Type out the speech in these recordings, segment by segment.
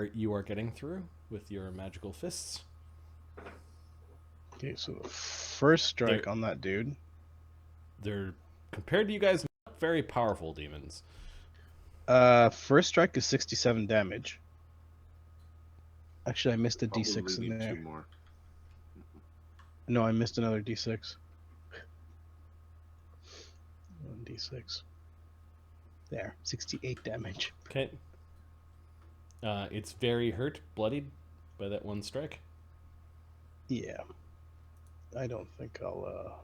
you are getting through with your magical fists. Okay, so the first strike on that dude. They're, compared to you guys, not very powerful demons. First strike is 67 damage. Actually, I missed a d6 in there. 2 more. No, I missed another d6. 1d6. There, 68 damage. Okay. It's very hurt, bloodied by that one strike. Yeah. I don't think I'll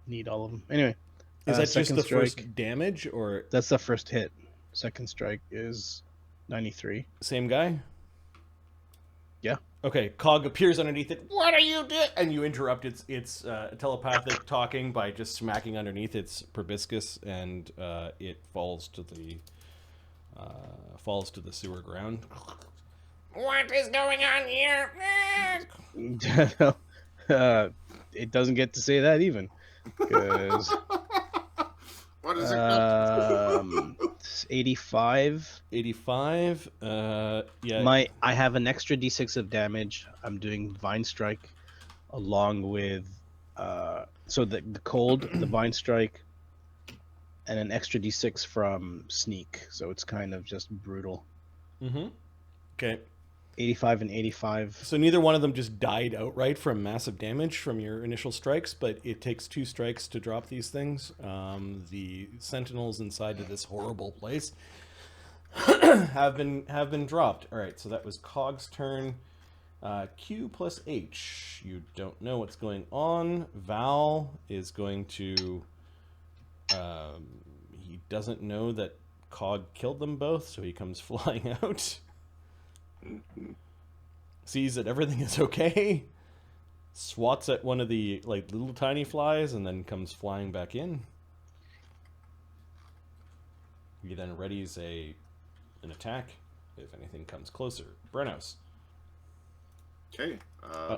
need all of them. Anyway. Is that just the strike, first damage, or? That's the first hit. Second strike is 93. Same guy? Yeah. Okay, Cog appears underneath it. What are you doing? And you interrupt its telepathic talking by just smacking underneath its proboscis, and it falls to the sewer ground. What is going on here? It doesn't get to say that even. Because what is it? 85. 85. Yeah. I have an extra d6 of damage. I'm doing Vine Strike along with so the cold, the Vine Strike, and an extra d6 from Sneak. So it's kind of just brutal. Mm-hmm. Okay. 85 and 85. So neither one of them just died outright from massive damage from your initial strikes, but it takes 2 strikes to drop these things. The sentinels inside of this horrible place have been dropped. All right, so that was Cog's turn. Q plus H. You don't know what's going on. Val is going to... he doesn't know that Cog killed them both, so he comes flying out. Sees that everything is okay, swats at one of the little tiny flies, and then comes flying back in. He then readies an attack if anything comes closer. Brennos. Okay.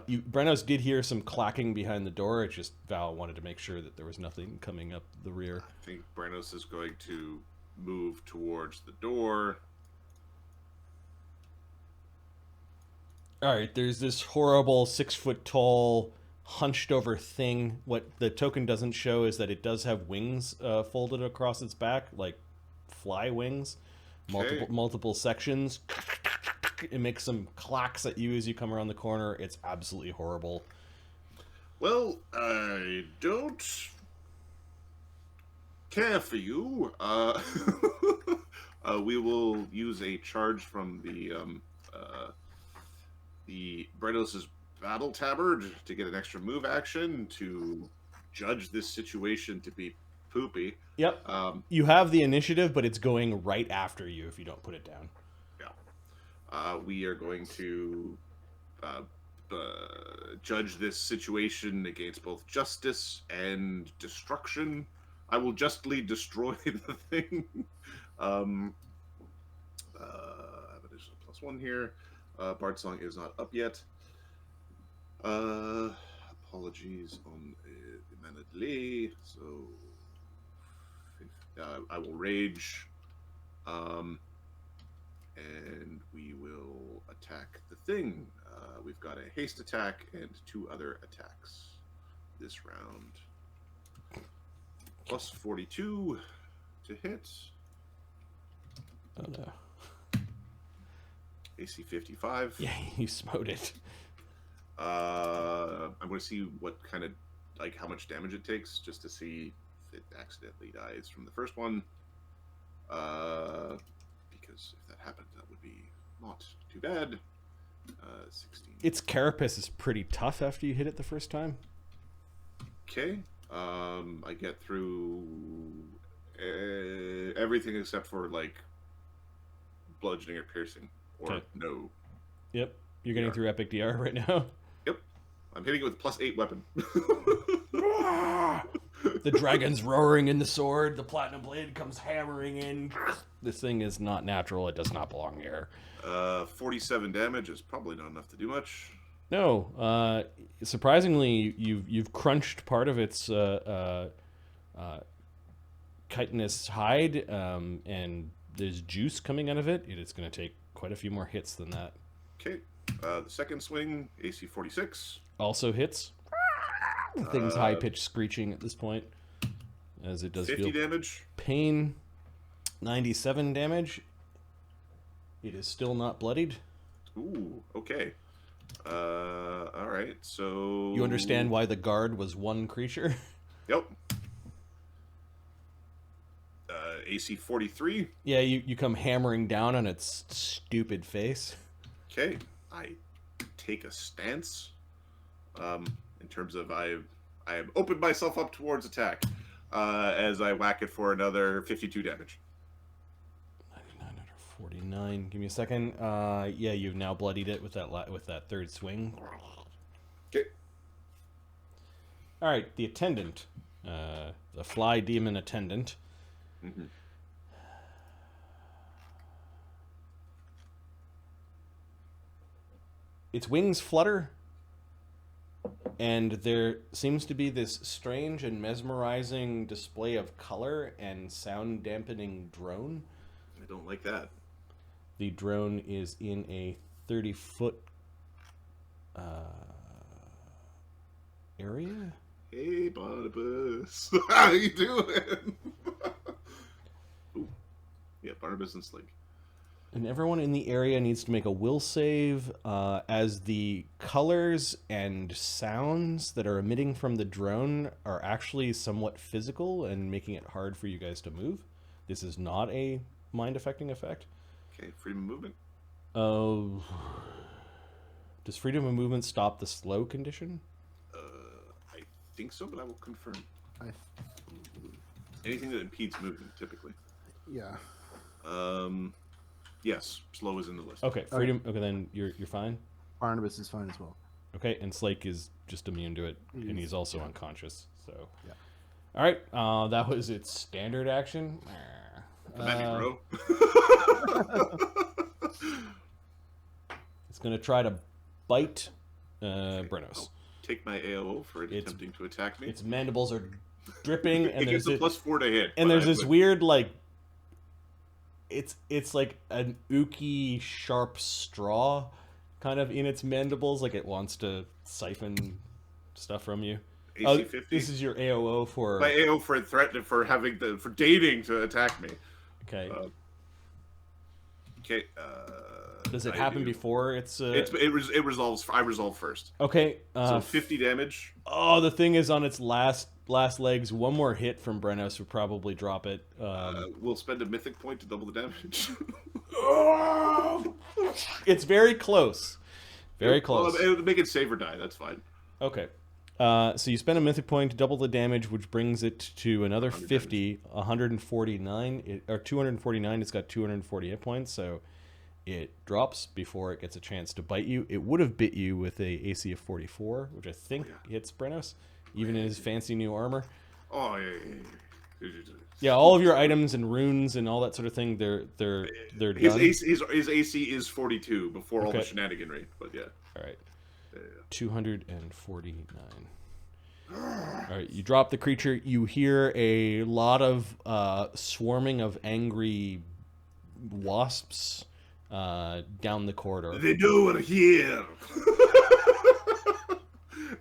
Brennos did hear some clacking behind the door. It's just Val wanted to make sure that there was nothing coming up the rear. I think Brennos is going to move towards the door. All right, there's this horrible 6-foot-tall, hunched-over thing. What the token doesn't show is that it does have wings folded across its back, like fly wings, multiple sections. It makes some clacks at you as you come around the corner. It's absolutely horrible. Well, I don't care for you. We will use a charge from the Brennos' battle tabard to get an extra move action to judge this situation to be poopy. Yep. You have the initiative, but it's going right after you if you don't put it down. Yeah. We are going to judge this situation against both justice and destruction. I will justly destroy the thing. I have additional +1 here. Bard Song is not up yet. Apologies on the delay. So I will rage, and we will attack the thing. We've got a haste attack and 2 other attacks this round. Plus 42 to hit. Oh no. AC 55. Yeah, you smote it. I'm going to see what kind of, how much damage it takes, just to see if it accidentally dies from the first one. Because if that happened, that would be not too bad. 16. Its carapace is pretty tough after you hit it the first time. Okay. I get through everything except for, bludgeoning or piercing. Or no. Yep. You're getting through Epic DR right now. Yep. I'm hitting it with +8 weapon. The dragon's roaring in the sword. The platinum blade comes hammering in. This thing is not natural. It does not belong here. 47 damage is probably not enough to do much. No. Surprisingly, you've crunched part of its chitinous hide, and there's juice coming out of it. It's going to take quite a few more hits than that. Okay. The second swing, AC 46. Also hits. Things high-pitched screeching at this point, as it does 50 feel damage. pain. 97 damage. It is still not bloodied. Ooh, okay. All right, so... You understand why the guard was one creature? Yep. AC 43. Yeah, you come hammering down on its stupid face. Okay. I take a stance. In terms of I have opened myself up towards attack. As I whack it for another 52 damage. 99 under 49. Give me a second. Yeah, you've now bloodied it with that third swing. Okay. All right, the attendant, the fly demon attendant. Mm-hmm. Its wings flutter, and there seems to be this strange and mesmerizing display of color and sound dampening drone. I don't like that. The drone is in a 30-foot area. Hey, Barnabus. How you doing? Ooh. Yeah, Barnabus and Slink. And everyone in the area needs to make a will save, as the colors and sounds that are emitting from the drone are actually somewhat physical and making it hard for you guys to move. This is not a mind-affecting effect. Okay, freedom of movement. Oh, does freedom of movement stop the slow condition? I think so, but I will confirm. I Anything that impedes movement, typically. Yeah. Yes, slow is in the list. Okay, freedom. Okay, then you're fine. Barnabas is fine as well. Okay, and Slake is just immune to it, and he's also yeah. unconscious. So, Yeah. All right, that was its standard action. Bro. It's gonna try to bite Brennos. Take my AOO for it attempting to attack me. Its mandibles are dripping, and it there's gets a +4 to hit. and but there's I this would- weird like. It's like an ooky, sharp straw, kind of in its mandibles, like it wants to siphon stuff from you. AC 50. This is your AOO for. My AO for threatening for dating to attack me. Okay. Okay. Does it I happen do. before it's? It resolves. I resolve first. Okay. So 50 damage. Oh, the thing is on its last legs. One more hit from Brennos would probably drop it. We'll spend a mythic point to double the damage. It's very close. Very close. Well, make it save or die. That's fine. Okay. So you spend a mythic point to double the damage, which brings it to another 100 50, 149, or 249. It's got 240 hit points, so it drops before it gets a chance to bite you. It would have bit you with a AC of 44, which I think hits Brennos, even in his fancy new armor. Oh yeah. Yeah, all of your items and runes and all that sort of thing, they're done. His AC is 42 before all the Okay. shenaniganry, but yeah. All right. Yeah. 249. All right, you drop the creature. You hear a lot of swarming of angry wasps down the corridor. They know we're here.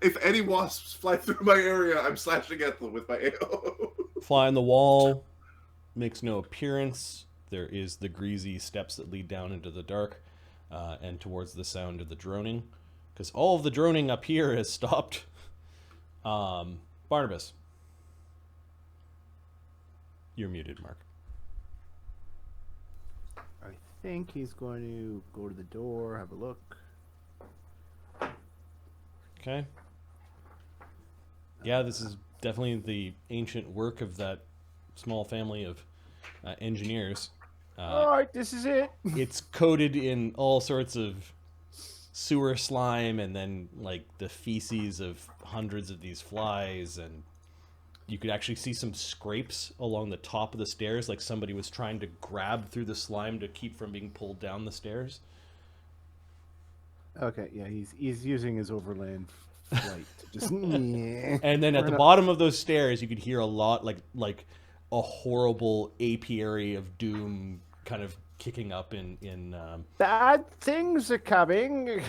If any wasps fly through my area, I'm slashing at them with my AO. Fly on the wall makes no appearance. There is the greasy steps that lead down into the dark and towards the sound of the droning, because all of the droning up here has stopped. Barnabas, you're muted, Mark. I think he's going to go to the door, have a look. Okay. Yeah, this is definitely the ancient work of that small family of engineers. All right, this is it. It's coated in all sorts of sewer slime and then like the feces of hundreds of these flies, and you could actually see some scrapes along the top of the stairs, like somebody was trying to grab through the slime to keep from being pulled down the stairs. Okay, yeah, he's using his overland flight to just. Yeah. And then at the bottom of those stairs, you could hear a lot like a horrible apiary of doom kind of kicking up in Bad things are coming.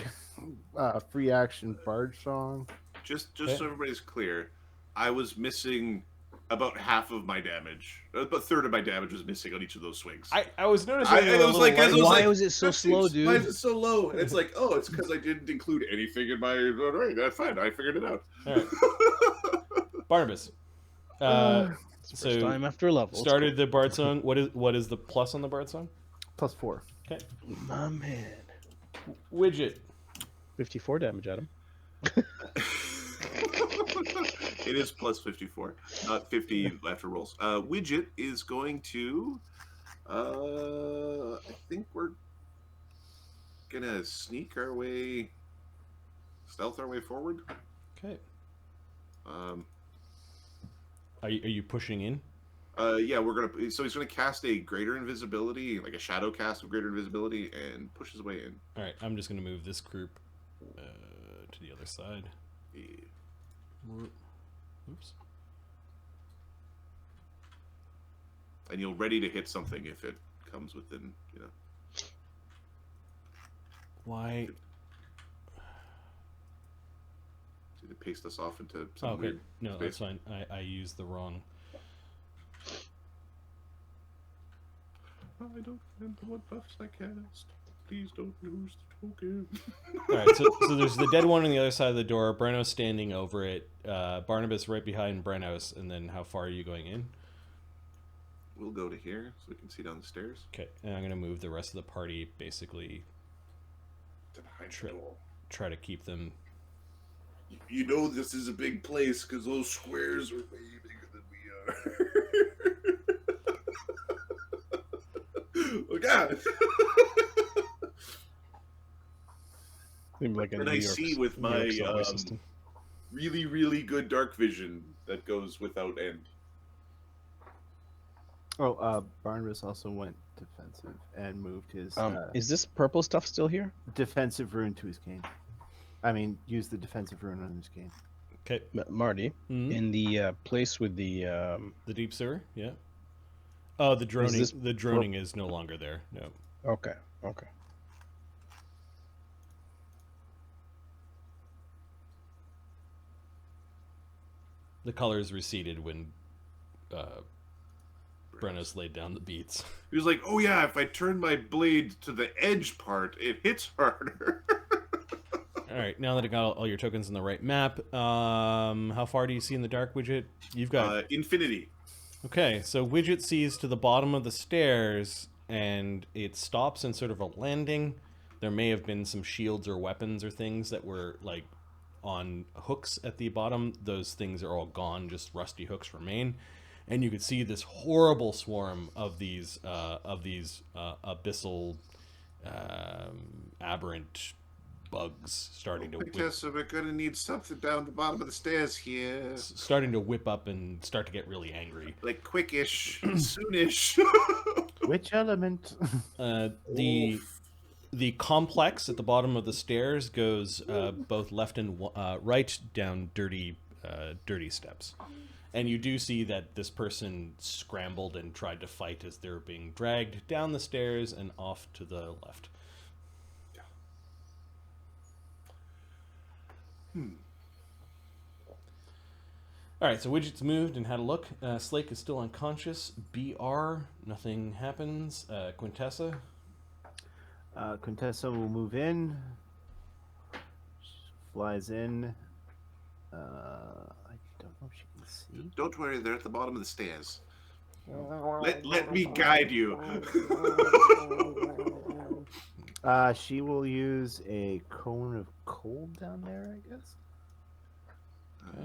Free action bard song. Just Okay. so everybody's clear, I was missing about half of my damage. About a third of my damage was missing on each of those swings. I was noticing And it was like, Why was it so slow, dude? Why is it so low? And it's like, oh, it's because I didn't include anything in my. All right, that's fine. I figured it out. All right. Barnabas. It's the first So time after a level. started the bard song. What is the plus on the bard song? +4. Okay. My man. Widget. 54 damage at him. It is plus 54, not 50 after rolls. Widget is going to. I think we're gonna sneak our way, stealth our way forward. Okay. Um, Are you pushing in? yeah, we're gonna. So he's gonna cast a greater invisibility, like a shadow cast of greater invisibility, and push his way in. All right. I'm just gonna move this group to the other side. Yeah. Oops. And you'll ready to hit something if it comes within, you know. Why? To paste us off into some Okay. weird No, space. that's fine. I used the wrong. I don't remember what buffs I cast. Please don't lose the token. All right. So there's the dead one on the other side of the door. Brennos standing over it. Barnabas right behind Brennos. And then how far are you going in? We'll go to here so we can see down the stairs. Okay. And I'm gonna move the rest of the party. Basically, To behind Tri- the door. try to keep them. You know this is a big place because those squares are way bigger than we are. Oh God! Seems like a And New I York, see with New York my subway system. really, really good dark vision that goes without end. Oh, Barnabas also went defensive and moved his Is this purple stuff still here? defensive rune to his cane. I mean, use the defensive rune on his cane. Okay. Marty, Mhm. in the place with the The deep sewer. Yeah. Oh, the droning. this- The droning is no longer there. No. okay. The colors receded when Brennos laid down the beats. He was like, "Oh yeah, if I turn my blade to the edge part, it hits harder." All right. Now that I got all your tokens in the right map, how far do you see in the dark, Widget? You've got. Infinity. Okay, so Widget sees to the bottom of the stairs, and it stops in sort of a landing. There may have been some shields or weapons or things that were like on hooks at the bottom. Those things are all gone; just rusty hooks remain. And you could see this horrible swarm of these abyssal, aberrant bugs starting to whip, Quintessa, we're gonna need something down the bottom of the stairs here. starting to whip up and start to get really angry. Like quickish, soonish. Which element? The complex at the bottom of the stairs goes both left and right down dirty steps. And you do see that this person scrambled and tried to fight as they're being dragged down the stairs and off to the left. All right, so Widget's moved and had a look. Slake is still unconscious. BR, nothing happens. Quintessa. Quintessa will move in. Flies in. I don't know if she can see. Don't worry, they're at the bottom of the stairs. Let me guide you. She will use a cone of cold down there, I guess.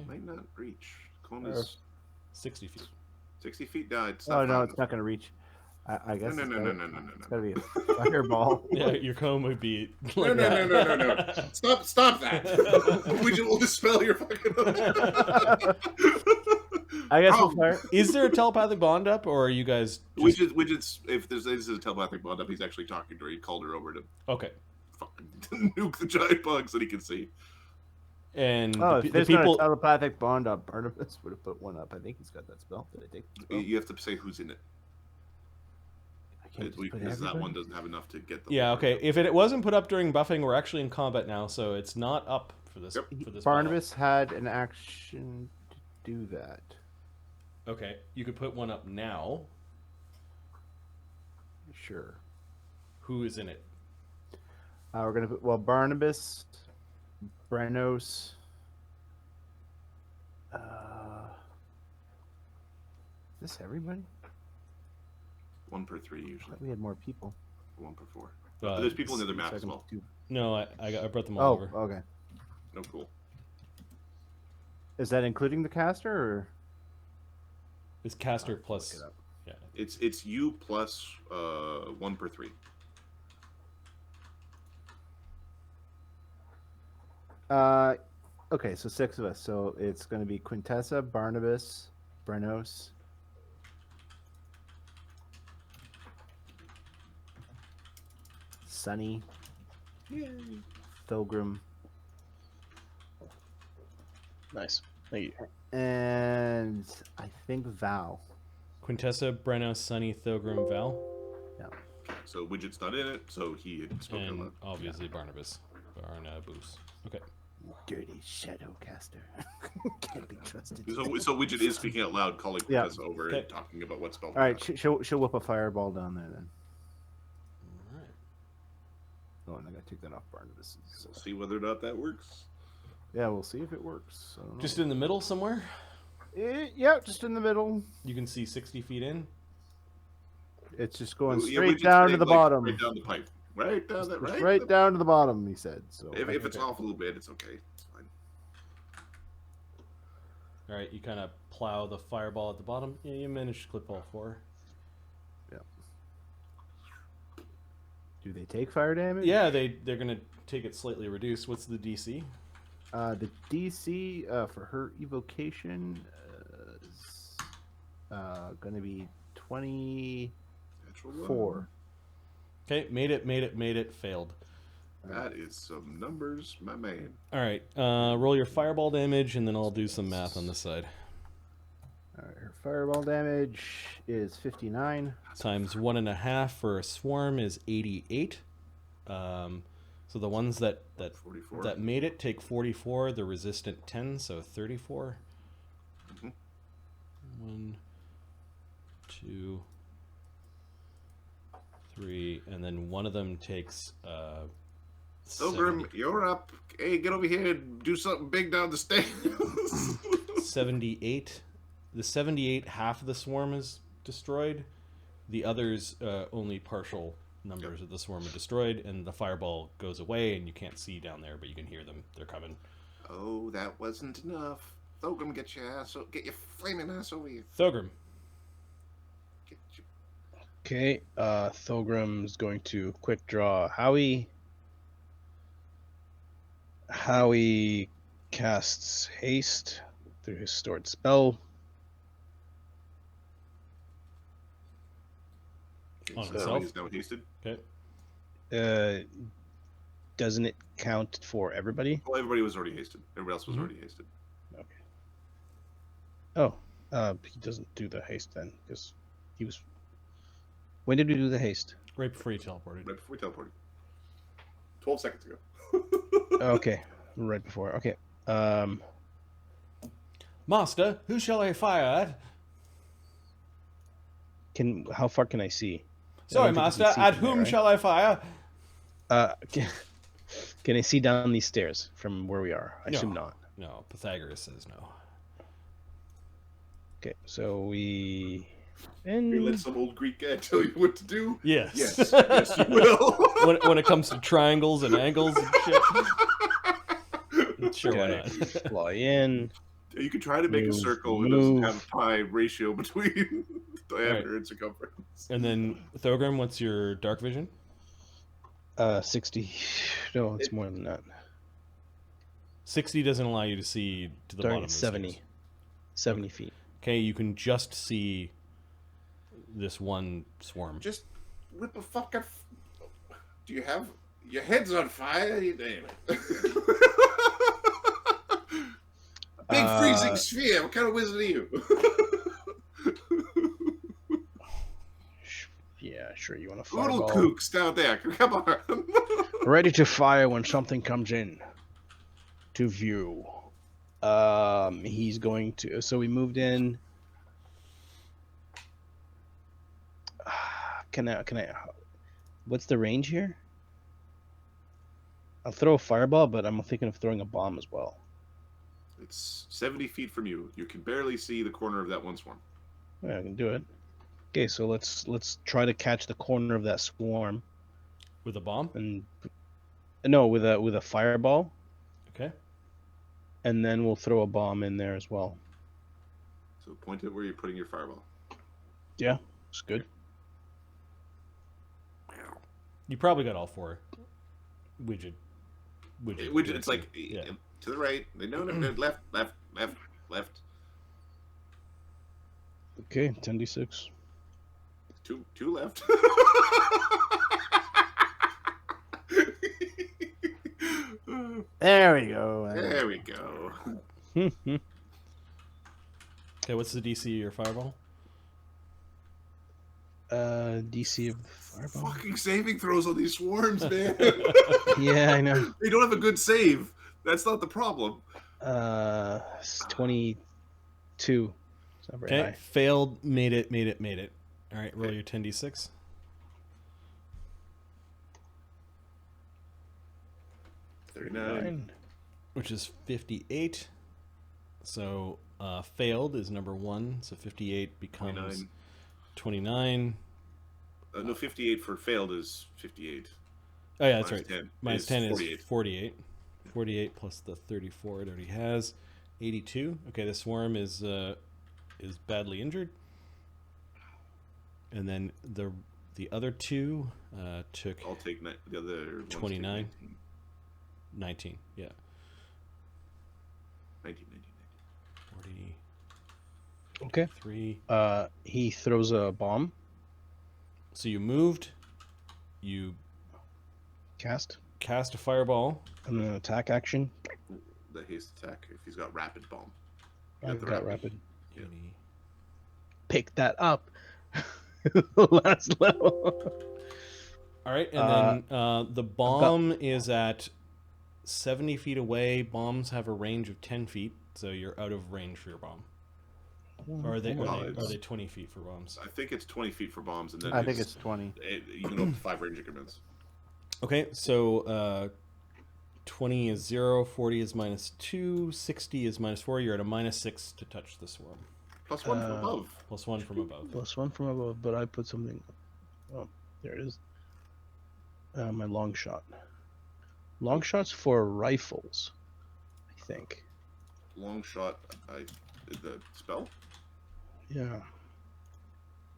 Might not reach. Cone is 60 feet. 60 feet. No, it's Oh not. no, far it's not going to reach. I guess. No. It's got to be a fireball. Yeah, your comb would be No, like no, that. no. Stop that. We'll dispel your fucking. I guess we'll fire. Is there a telepathic bond up, or are you guys just... Widget's, if there's a telepathic bond up, he's actually talking to her. He called her over to Okay. fucking nuke the giant bugs that he can see. And Oh, the if there's people... not a telepathic bond up, Barnabas would have put one up. I think he's got that spell. Did I take the spell? You have to say who's in it. I Can't just put Because that everybody? one doesn't have enough to get the. Yeah, okay. If it wasn't put up during buffing, we're actually in combat now, so it's not up for this. Yep. For this Barnabas had an action to do that. battle. Okay, you could put one up now. Sure. Who is in it? We're gonna put Barnabas, Brennos. Is this everybody? 1 per 3 I usually. thought we had more people. 1 per 4. But there's people in the other map as well. No, I brought them all Oh, over. okay. No, cool. Is that including the caster, or It's caster Look plus. it up. Yeah. It's you plus 1 per 3. Okay, so 6 of us. So it's going to be Quintessa, Barnabas, Brennos, Sunny, Thogrim, Nice. Thank you. and I think Val. Quintessa, Brennos, Sunny, Thogrim, Val, So Widget's not in it, so he had spoken and aloud. obviously Barnabas. Barnabus. Okay. Dirty shadow caster. Can't be trusted. So Widget is speaking out loud, calling Yeah. Quintessa over Okay. and talking about what spell. All right, she'll whip a fireball down there then. All right. Oh, and I gotta take that off Barnabas. We'll see whether or not that works. Yeah, we'll see if it works. I don't know. Just in the middle somewhere. Yeah, just in the middle. You can see 60 feet in. It's just going Yeah, straight Widget's down to saying, the like, bottom. Right down the pipe. Right down that. Just Right. right down to the bottom, he said. So If it's off a little bit, it's okay. It's fine. All right, you kind of plow the fireball at the bottom. Yeah, you managed to clip all 4. do they take fire damage? Yeah, they're gonna take it slightly reduced. What's the DC? The DC for her evocation is gonna be 24. Natural one. Okay, made it, failed. That is some numbers, my man. All right, roll your fireball damage, and then I'll do some math on this side. All right, her fireball damage is 59. Times 1.5 for a swarm is 88. So the ones that 44. made it take 44. The resistant 10, so 34. Mhm. 1, 2, 3, and then one of them takes Thogrim, you're up. Hey, get over here and do something big down the stairs. 78. The 78, half of the swarm is destroyed. The others, only partial numbers of the swarm are destroyed, and the fireball goes away, and you can't see down there, but you can hear them. They're coming. Oh, that wasn't enough. Thogrim, get your flaming ass over here. Thogrim. Get your... Okay, Thogrim's going to quick draw Howie. Howie casts haste through his stored spell. On So himself? he's now hasted. Okay. Doesn't it count for everybody? Well, everybody was already hasted. Everybody else was Mhm. already hasted. Okay. Oh, he doesn't do the haste then, because he was. When did we do the haste? Right before you teleported. Right before we teleported. 12 seconds ago. Okay, right before. Okay. Master, who shall I fire at? How far can I see? Sorry, I don't think you Master, can see at from there, whom right? shall I fire? Can I see down these stairs from where we are? I assume No. not. No, Pythagoras says no. Okay, so we. You let some old Greek guy tell you what to do? Yes. Yes, yes, you will. when it comes to triangles and angles and shit. Sure, why Okay, not? fly in. You could try to make a Move, circle that doesn't move. have a pi ratio between diameter and circumference. And then Thogrim, what's your dark vision? 60. No, it's more than that. 60 doesn't allow you to see to the Dark, bottom of the 70. stairs. 70 feet. Okay, you can just see this one swarm. Just whip a fucking. Do you have your head's on fire? You damn it! Big freezing sphere. What kind of wizard are you? Yeah, Sure, you want to Little fireball. kooks down there. Come on. Ready to fire when something comes in to view. He's going to. So we moved in. Can I? What's the range here? I'll throw a fireball, but I'm thinking of throwing a bomb as well. It's 70 feet from you. You can barely see the corner of that one swarm. Yeah, I can do it. Okay, so let's try to catch the corner of that swarm, With a bomb? and no, with a fireball, Okay. and then we'll throw a bomb in there as well. So point it where you're putting your fireball. Yeah, it's good. You probably got all four. Widget. It's like yeah. to the right. No, left. Okay, 10d6. Two left. There we go. There we go. Okay, what's the DC of your fireball? DC of fireball. Fucking saving throws on these swarms, man. Yeah, I know. They don't have a good save. That's not the problem. It's 22. It's not very Okay, high. failed, made it. All right, roll your 10d6. $39. Which is 58. So failed is number 1, so 58 becomes 29. No, 58 for failed is 58. Oh yeah, that's Minus right. 10 Minus is 10 is 48. 48. 48 plus the 34 it already has. 82. Okay, the swarm is badly injured. And then the other two took I'll take the other ones take 29. 19. Yeah. 19. 43. Okay. He throws a bomb. So you moved. You Cast. cast a fireball. And then an attack action. The haste attack if he's got rapid bomb. I've got rapid. Yeah. 80. Pick that up. Last level. All right, and then the bomb is at 70 feet away. Bombs have a range of 10 feet, so you're out of range for your bomb. Or are they 20 feet for bombs? I think it's 20 feet for bombs, and then I think it's 20. You can go up to 5 range increments. Okay, so 20 is 0, 40 is -2, 60 is -4. You're at a -6 to touch the swarm. Plus 1 from above. Plus 1 from above. +1 from above, but I put something. Oh, there it is. My long shot. Long shots for rifles, I think. Long shot. The spell? Yeah.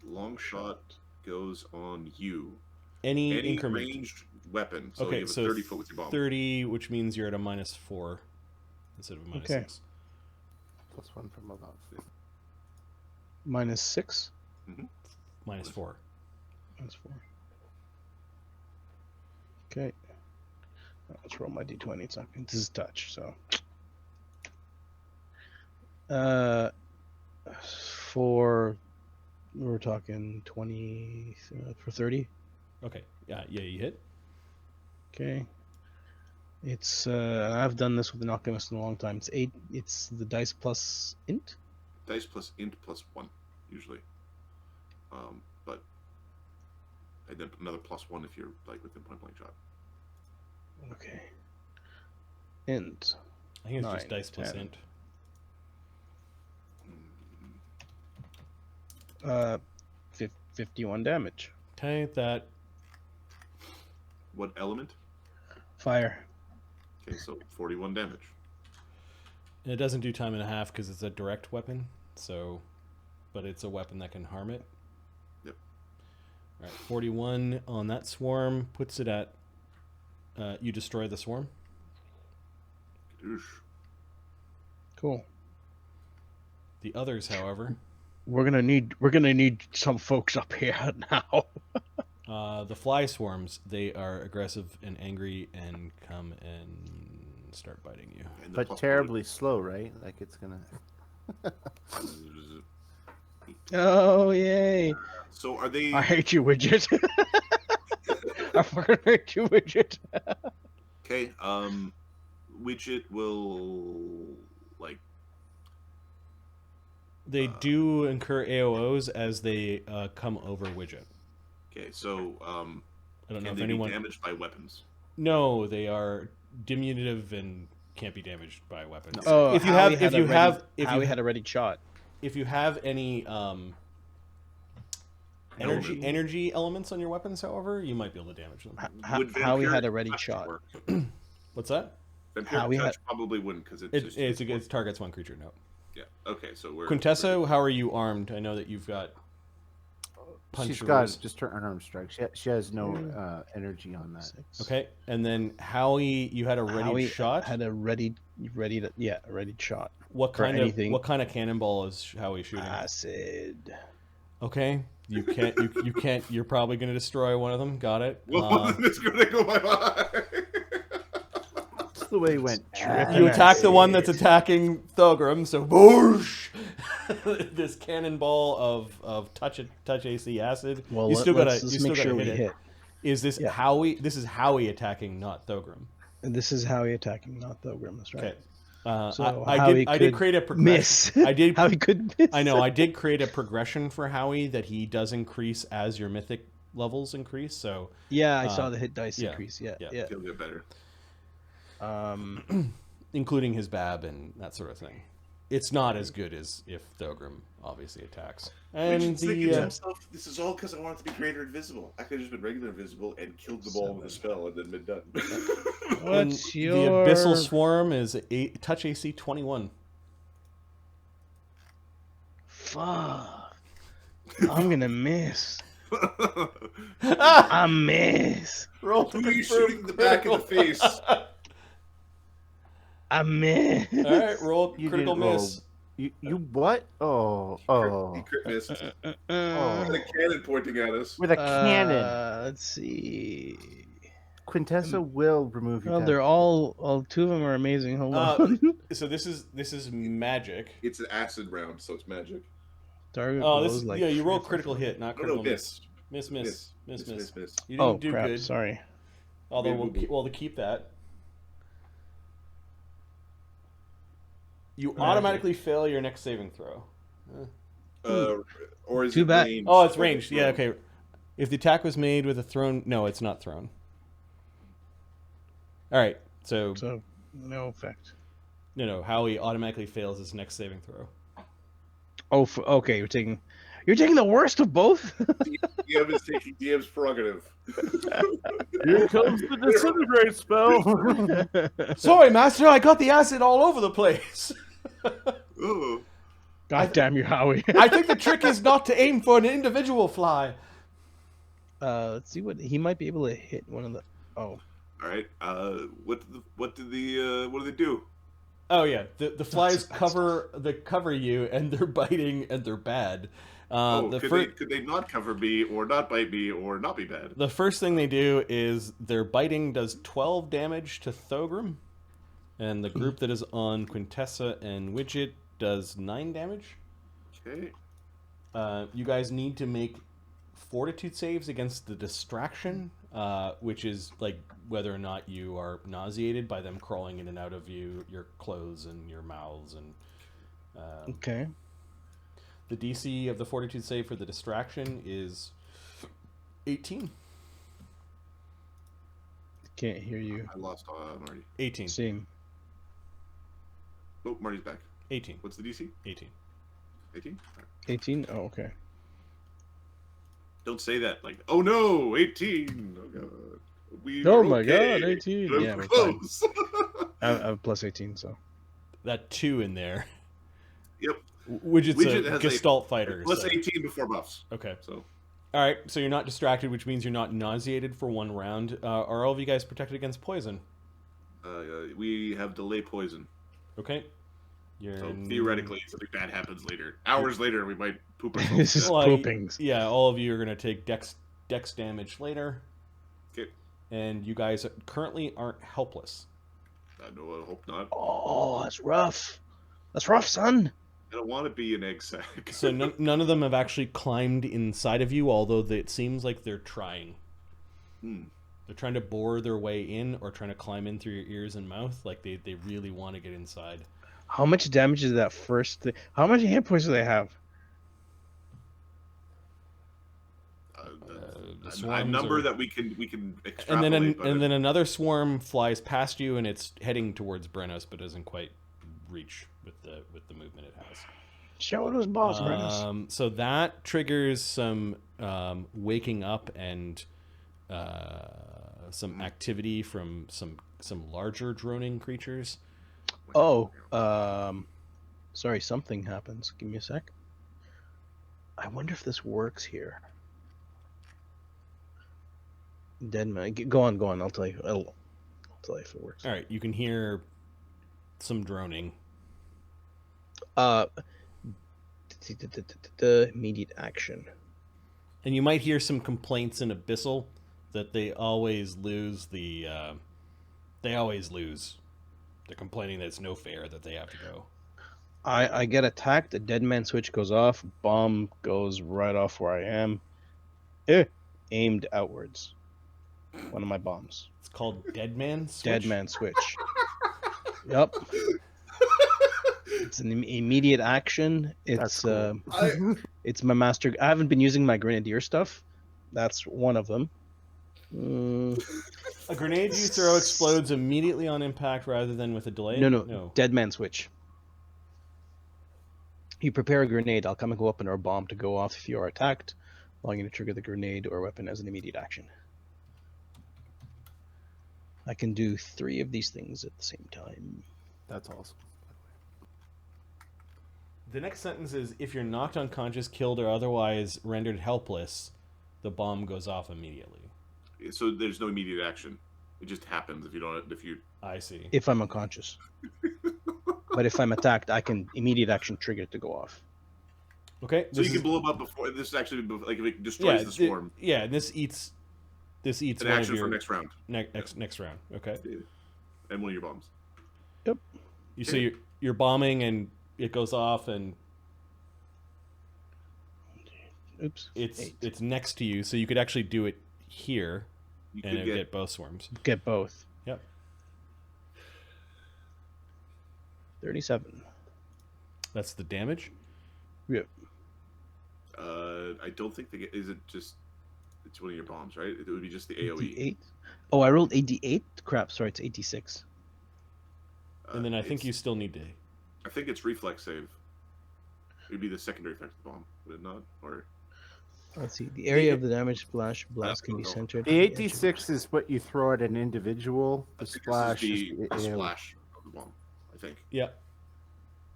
Long shot goes on you. Any Any increment. ranged weapon. So Okay, you have so a 30 foot with your bomb. 30, which means you're at a -4 instead of a -6. Okay. Plus 1 from above. -6. -4. -4. Okay. Let's roll my d20. It's not. This is touch, so. For we're talking 20 for 30. Okay, yeah, you hit. Okay. It's I've done this with the Alchemist in a long time. It's 8. It's the dice plus int. Dice plus int plus 1, usually. But and then another +1 if you're like within point blank shot. Okay. Int. I think it's just 9, dice plus 10. int. 51 damage. Okay, that What element? Fire. Okay, so 41 damage. it doesn't do time and a half because it's a direct weapon. So, but it's a weapon that can harm it. Yep. All right, 41 on that swarm puts it at. You destroy the swarm. Oosh. Cool. The others, however, We're gonna need some folks up here now. the fly swarms, they are aggressive and angry and come and start biting you. And the But plus terribly slow, right? Like it's gonna. Oh, yay. So are they? I hate you, Widget. I fucking hate you, Widget. Okay. Widget will like. They do incur AOs as they come over Widget. Okay, so I don't know can if they anyone. be damaged by weapons? No, they are diminutive and can't be damaged by weapons. Oh, if you Howie have, Howie had a ready shot. if you have any Element. energy elements on your weapons, however, you might be able to damage them. Would Howie had a vampiric ready touch shot. work? What's that? Vampiric Howie touch had- probably wouldn't because It targets one creature. No. Yeah. Okay, so we're Quintessa, how are you armed? I know that you've got She's punch. got just her unarmed strike. She has no energy on that. 6. Okay, and then Howie, you had a ready Howie shot. had a ready shot. What for kind anything. of cannonball is Howie shooting? Acid. Okay, you can't. You can't. You're probably going to destroy one of them. Got it. It's gonna go by mind. That's the way he went. You attack the one that's attacking Thogrim, so boosh! This cannonball of touch AC acid. Well, you still gotta, let's you just still make gotta sure hit we it. hit. Is this Yeah. Howie? This is Howie attacking, not Thogrim. And this is Howie attacking, not Thogrim. That's right. Okay. So I Howie did could create a progression. Miss. I did. Howie could miss. I know. I did create a progression for Howie that he does increase as your mythic levels increase. So Yeah, I saw the hit dice yeah, increase. Yeah, yeah. yeah. He'll get better. including his bab and that sort of thing. It's not as good as if Thogrim obviously attacks. And Widget's thinking to the himself, this is all because I wanted to be greater invisible. I could have just been regular invisible and killed the ball with a spell and then been done. and What's the your Abyssal Swarm is touch AC 21. Fuck. I'm gonna miss. Ah! I miss. Roll Who are you shooting in the back of the face? I miss. All right, roll You critical didn't roll. miss. You what? Oh, He oh. crit missed. With Uh, a cannon pointing at us. With a cannon. Let's see. Quintessa will remove you. Well, they're all two of them are amazing. Hold Uh, on. So this is magic. It's an acid round, so it's magic. Target Oh, glows this like yeah. You roll 3, 4, critical 5. hit, not No, critical miss. miss. Miss. You didn't Oh do crap! good. Sorry. Although Maybe we'll keep that. You Okay. automatically fail your next saving throw. Or is Too it bad. ranged? Oh, it's Or ranged. Yeah, thrown? okay. If the attack was made with a thrown, no, it's not thrown. All right. So So no effect. no. Howie automatically fails his next saving throw. Oh, okay. You're taking the worst of both. DM is taking DM's prerogative. Here comes the disintegrate spell. Sorry, Master. I got the acid all over the place. Ooh. God damn you, Howie. I think the trick is not to aim for an individual fly. Let's see what he might be able to hit one of the. Oh, All right. What do they do? Oh yeah, the flies That's cover you, and they're biting and they're bad. Could they not cover me, or not bite me, or not be bad? The first thing they do is their biting does 12 damage to Thogrim, and the group that is on Quintessa and Widget does 9 damage. Okay. You guys need to make fortitude saves against the distraction, which is like whether or not you are nauseated by them crawling in and out of your clothes and your mouths. And okay. the DC of the fortitude save for the distraction is 18. Can't hear you. I lost Marty. 18. Same. Oh, Marty's back. 18. What's the DC? 18. 18? 18. Oh, okay. Don't say that. Like, oh no, 18. Oh god. We Oh are my okay. god, 18. We're Yeah, we're fine. close. I have plus 18, so. That 2 in there. Yep. Widget's Widget a has Gestalt fighter. Plus so- 18 before buffs. Okay. So All right. So you're not distracted, which means you're not nauseated for one round. Are all of you guys protected against poison? we have delay poison. Okay. You're So theoretically, something bad happens later. Hours later, we might poop ourselves. This to is death. Well, poopings. Yeah, all of you are going to take dex damage later, Okay. and you guys currently aren't helpless. No, I hope not. Oh, that's rough. That's rough, son. I don't want to be an egg sack. So none of them have actually climbed inside of you, although it seems like they're trying. They're trying to bore their way in or trying to climb in through your ears and mouth. Like they really want to get inside. How much damage is that first thing? How much hit points do they have? A number that we can and extrapolate. then another swarm flies past you and it's heading towards Brennos, but doesn't quite reach with the movement it has. Show those balls, Brennos. So that triggers some waking up and some activity from some larger droning creatures. Oh, sorry, something happens. Give me a sec. I wonder if this works here. Deadman, go on. I'll tell you. I'll tell you if it works. All right, you can hear some droning. The immediate action. And you might hear some complaints in Abyssal that they always lose the. They always lose. They're complaining that it's no fair that they have to go. I get attacked. The dead man switch goes off. Bomb goes right off where I am. Aimed outwards. One of my bombs. It's called Dead Man Switch. Dead man switch. Yep. It's an immediate action. It's cool. It's my master. I haven't been using my grenadier stuff. That's one of them. A grenade you throw explodes immediately on impact rather than with a delay? No. Dead man switch. You prepare a grenade. I'll come and go up in our bomb to go off if you are attacked, allowing you to trigger the grenade or weapon as an immediate action. I can do 3 of these things at the same time. That's awesome. The next sentence is, if you're knocked unconscious, killed, or otherwise rendered helpless, the bomb goes off immediately. So there's no immediate action. It just happens if you don't. If you. I see. If I'm unconscious. But if I'm attacked, I can immediate action trigger it to go off. Okay. So you can blow them up before. This is actually like if it destroys the swarm. This eats an one action of your for next round. Next round. Okay. And one of your bombs. Yep. So you're bombing and it goes off and Oops. it's next to you, so you could actually do it here You and could get both swarms. Get both. Yep. 37. That's the damage. Yep. I don't think they get. Is it just? It's one of your bombs, right? It would be just the AOE. 8. Oh, I rolled 88. Crap. Sorry, it's 86. And then I think you still need to. I think it's reflex save. It would be the secondary effect of the bomb, would it not? Or Let's see. The area of the damage blast can be centered. The 86 is what you throw at an individual. The splash is is the splash of the bomb, I think. Yeah.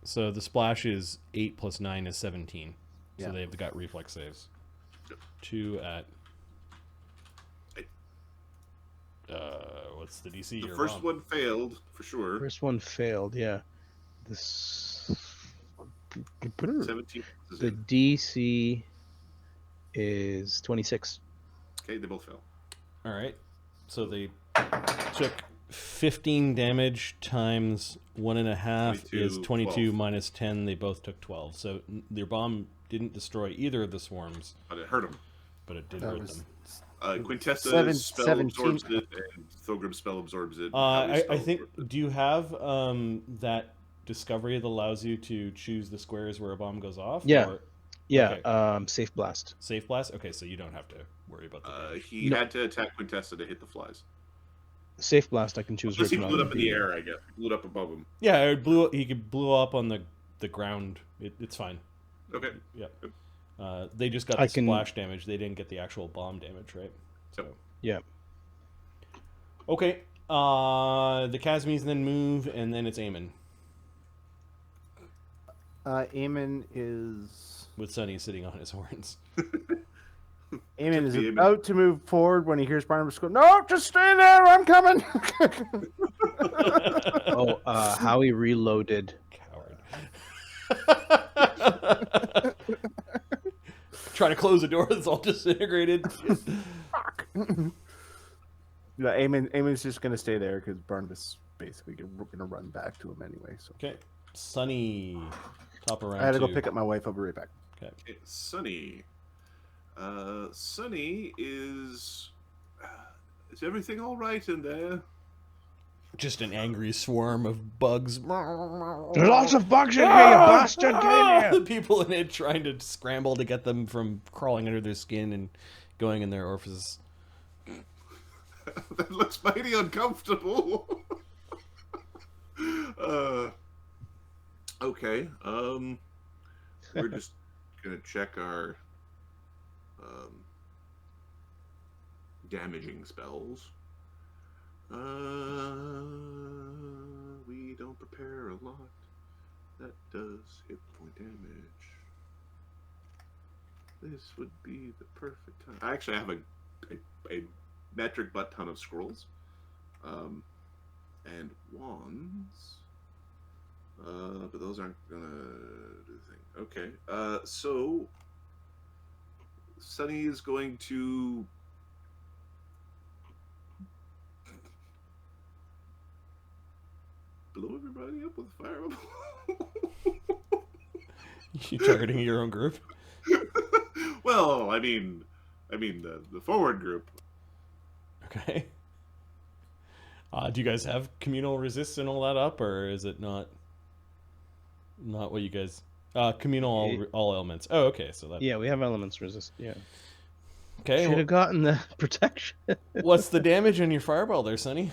So the splash is 8 plus 9 is 17. So Yeah. they've got reflex saves. Yep. 2 at. 8. What's the DC? The Your first bomb? one failed for sure. First one failed. Yeah. This. 17. The DC is 26. Okay, they both fail. All right. So they took 15 damage times 1.5 is 22 12. minus 10. They both took 12. So their bomb didn't destroy either of the swarms, But it hurt them. but it did That hurt was them. Quintessa's spell 17. absorbs it, and Thogrim's spell absorbs it. I think. Do you have that discovery that allows you to choose the squares where a bomb goes off? Yeah. Or Yeah. Okay. Safe blast. safe blast? Okay, so you don't have to worry about that. He had to attack Quintessa to hit the flies. Safe blast. I can choose. Unless he which blew it one. up in the air, I guess. Blew it up above him. Yeah, it blew. He blew up on the ground. It's fine. Okay. Yeah. They just got the splash damage. They didn't get the actual bomb damage, right? So. Yeah. Okay. The Casmies then move, and then it's Eamon. Eamon is With Sunny sitting on his horns. Eamon is Eamon. about to move forward when he hears Barnabus go, "No, just stay there. I'm coming." Oh, Howie reloaded. Coward. Trying to close a door that's all disintegrated. Fuck. Yeah, Eamon's just gonna stay there because Barnabas basically gonna run back to him anyway. So Okay. Sunny, Top of round I had to go 2. pick up my wife. I'll be right back. It's Sunny. Sunny is. Is everything all right in there? Just an angry swarm of bugs. There's lots of bugs in here, you bastard! Get in here! The people in it trying to scramble to get them from crawling under their skin and going in their orifices. That looks mighty uncomfortable. Okay. We're just gonna check our damaging spells. We don't prepare a lot. That does hit point damage. This would be the perfect time. I actually have a metric butt ton of scrolls. And wands. But those aren't gonna do the thing. Okay. So Sunny is going to blow everybody up with a fireball. You targeting your own group? Well, I mean the forward group. Okay. Do you guys have communal resist and all that up, or is it not what you guys... communal all elements. Oh, okay. So that... Yeah, we have elements resist. Yeah. Okay. Should have gotten the protection. What's the damage on your fireball there, Sonny?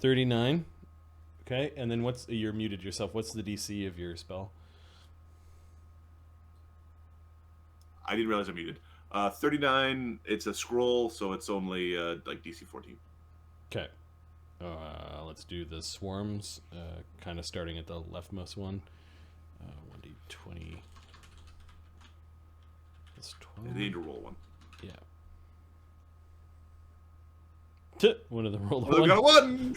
$39. Okay, and then you're muted yourself. What's the DC of your spell? I didn't realize I muted. 39. It's a scroll, so it's only like DC 14. Okay. Let's do the swarms. Kind of starting at the leftmost one. 1d20 plus 12. I need to roll one. Yeah. One of them rolled a Oh, I got a one.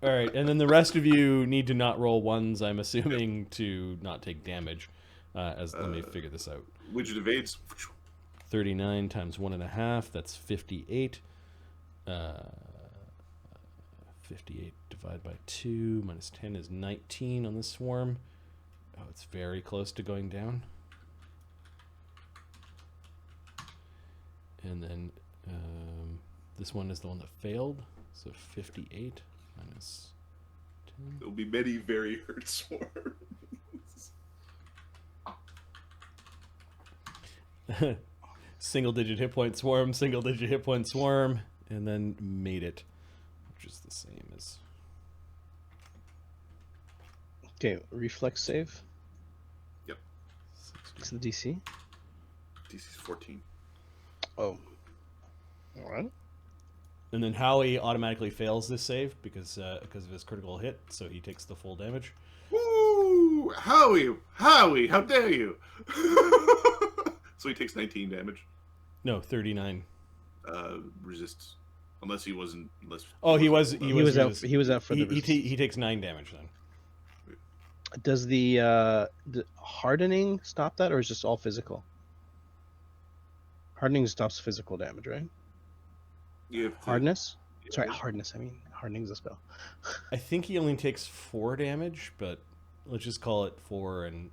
All right, and then the rest of you need to not roll ones, I'm assuming, to not take damage. Let me figure this out. Widget evades. 39 times 1.5, that's 58. 58 divided by 2 minus 10 is 19 on the swarm. Oh, it's very close to going down. And then this one is the one that failed, so 58 minus 10. There'll be many very hurt swarms. Single digit hit point swarm, single digit hit point swarm, and then made it, which is the same as... Okay, reflex save. Yep. What's the DC? DC's 14. Oh. Alright. And then Howie automatically fails this save because of his critical hit, so he takes the full damage. Woo! Howie, how dare you? So he takes 19 damage. No, 39. Resists, unless he wasn't. Unless He was out. He was out for the. He takes 9 damage then. Does the hardening stop that, or is just all physical? Hardening stops physical damage, right? Hardness. Sorry, hardness. I mean, hardening's a spell. I think he only takes 4 damage, but let's just call it 4, and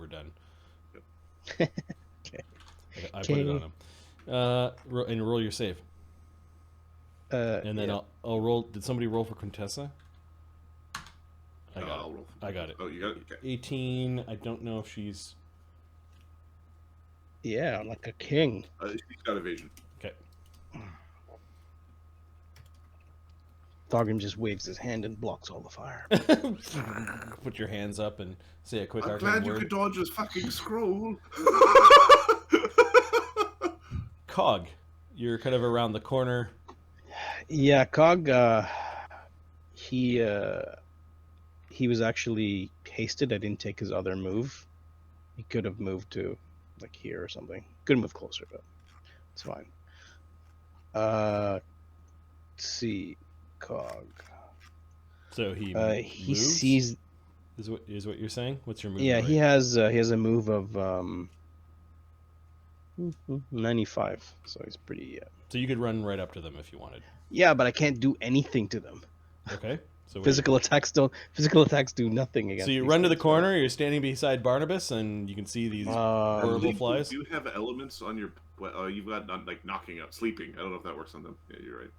we're done. Okay. I put it on him. And roll your save. And then yeah. I'll roll. Did somebody roll for Quintessa? I got it. I'll roll. I got it. Oh, you got it? Okay. 18. I don't know if she's... Yeah, I'm like a king. She's got evasion. Okay. Thogrim just waves his hand and blocks all the fire. Put your hands up and say a quick I'm arcane glad you word. could dodge this fucking scroll. Cog, you're kind of around the corner. Yeah, Cog. He was actually hasted. I didn't take his other move. He could have moved to like here or something. Could have moved closer, but it's fine. Let's see, Cog. So he he moves, sees. is what you're saying? What's your move? Yeah, right? he has a move of 95. So he's pretty. So you could run right up to them if you wanted. Yeah, but I can't do anything to them. Okay. So Physical attacks do nothing against. So you these run to the things, corner. You're standing beside Barnabas, and you can see these right? horrible flies. You have elements on your. You've got like knocking out, sleeping. I don't know if that works on them. Yeah, you're right.